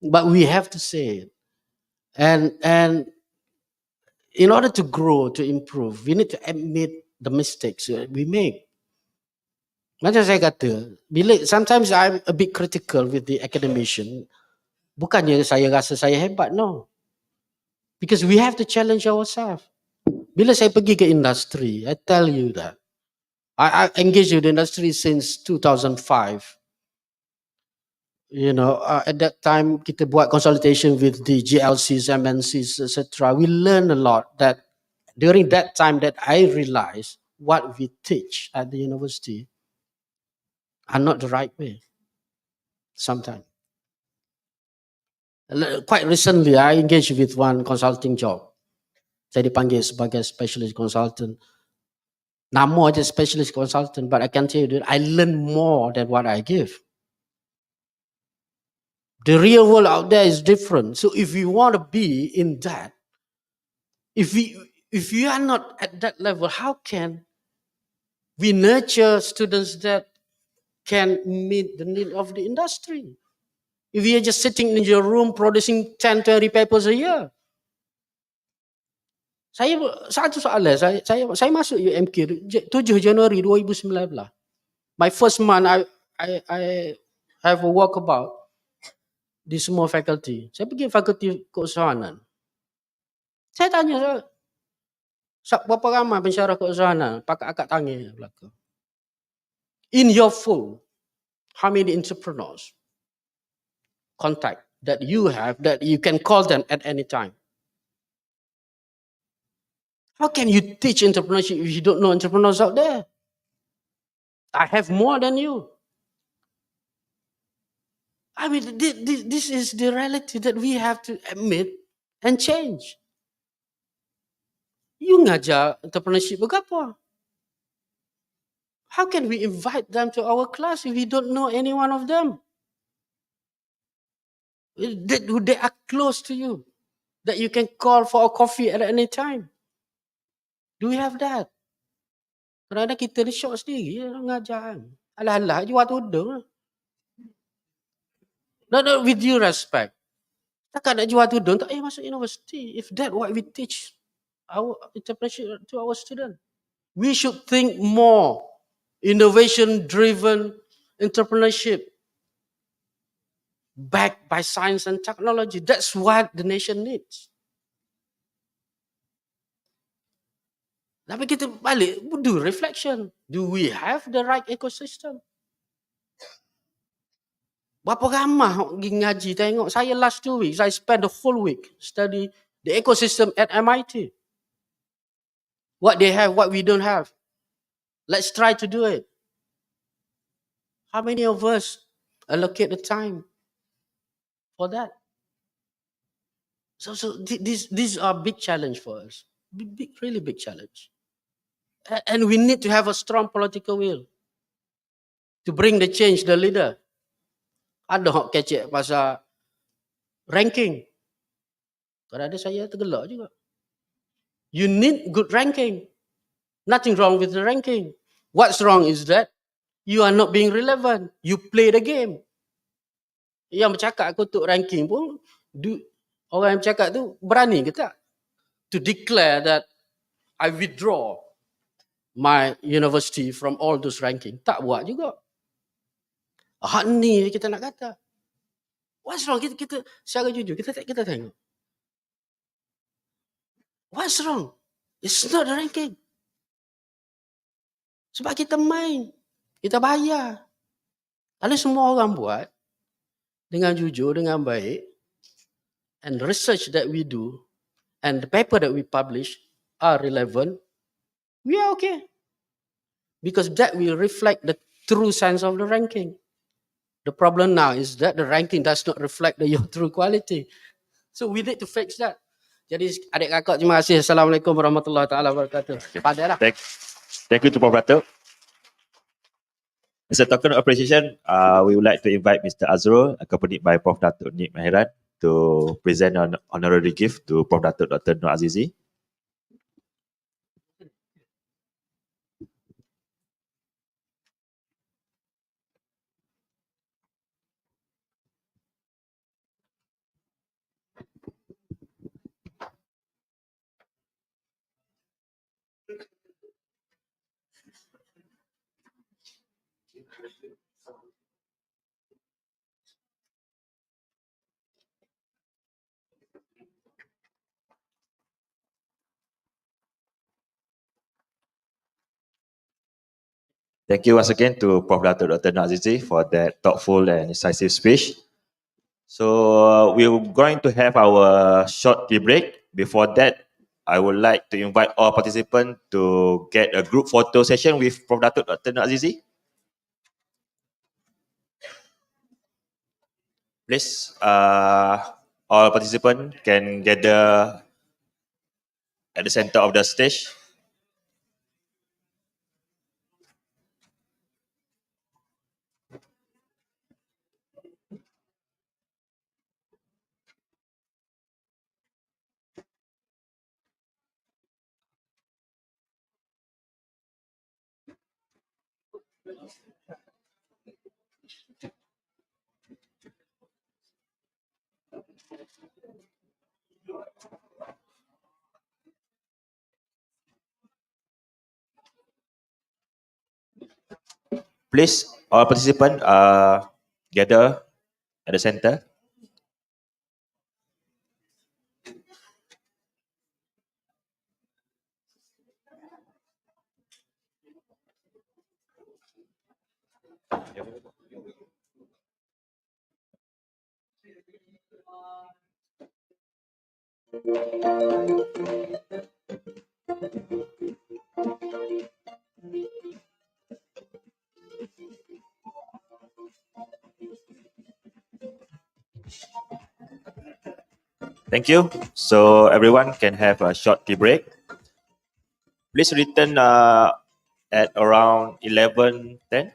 But we have to say it. And in order to grow, to improve, we need to admit the mistakes that we make. Macam saya kata, sometimes I'm a bit critical with the academician. Bukannya saya rasa saya hebat, no. Because we have to challenge ourselves. Bila saya pergi ke industri, I tell you that. I engaged with the industry since 2005. You know, at that time, kita buat consultation with the GLCs, MNCs, etc. We learn a lot that during that time that I realized what we teach at the university are not the right way. Sometimes. Quite recently, I engaged with one consulting job. Saya dipanggil sebagai specialist consultant. Nama aja specialist consultant, but I can tell you that I learn more than what I give. The real world out there is different. So if you want to be in that, if you are not at that level, how can we nurture students that can meet the need of the industry? If you are just sitting in your room producing 10, 20 papers a year. Satu soalan, saya masuk UMK 7 Januari 2019. My first month, I have a walkabout di semua faculty. Saya pergi fakulti keusahawanan. Saya tanya, berapa ramai pensyarah keusahawanan? Pakai akad tangan belakang. In your phone, how many entrepreneurs contact that you have that you can call them at any time? How can you teach entrepreneurship if you don't know entrepreneurs out there? I have more than you. I mean, this is the reality that we have to admit and change. You ngajar entrepreneurship berapa? How can we invite them to our class if we don't know any one of them? They are close to you, that you can call for a coffee at any time. Do we have that? Kadang-kadang kita ni syok sendiri ngajar. Alah-alah, jual tudung. No, with due respect. Takkan nak jual tudung, tak masuk universiti. If that what we teach our entrepreneurship to our student. We should think more innovation-driven entrepreneurship backed by science and technology. That's what the nation needs. Tapi kita balik, do reflection. Do we have the right ecosystem? Berapa ramai pergi ngaji, tengok. Saya last 2 weeks, I spent the whole week study the ecosystem at MIT. What they have, what we don't have. Let's try to do it. How many of us allocate the time for that? So these are big challenge for us. Really big challenge. And we need to have a strong political will to bring the change, the leader. Ada hok kecek pasal ranking. Kadang-kadang saya tergelak juga. You need good ranking. Nothing wrong with the ranking. What's wrong is that you are not being relevant. You play the game. Yang bercakap kutuk ranking pun, orang yang bercakap tu berani ke tak? To declare that I withdraw my university from all those ranking. Tak buat juga. Hak ni kita nak kata. What's wrong? Kita secara jujur, kita tengok. What's wrong? It's not the ranking. Sebab kita main. Kita bayar. Kalau semua orang buat dengan jujur, dengan baik, and research that we do, and the paper that we publish are relevant, we are okay. Because that will reflect the true sense of the ranking. The problem now is that the ranking does not reflect your true quality. So we need to fix that. Jadi adik kakak, terima kasih. Assalamualaikum warahmatullahi taala wabarakatuh. Padahlah.
Thank you to Prof. Datuk. As a token of appreciation, we would like to invite Mr. Azrul, accompanied by Prof. Datuk Nik Mahiran, to present an honorary gift to Prof. Datuk Dr. Nur Azizi. Thank you once again to Prof. Datuk Dr. Nur Azizi for that thoughtful and incisive speech. So we're going to have our short tea break. Before that, I would like to invite all participants to get a group photo session with Prof. Datuk Dr. Nur Azizi. Please, all participants can gather at the center of the stage. Please, all participants gather at the center. Thank you. So everyone can have a short tea break. Please return at around 11:10.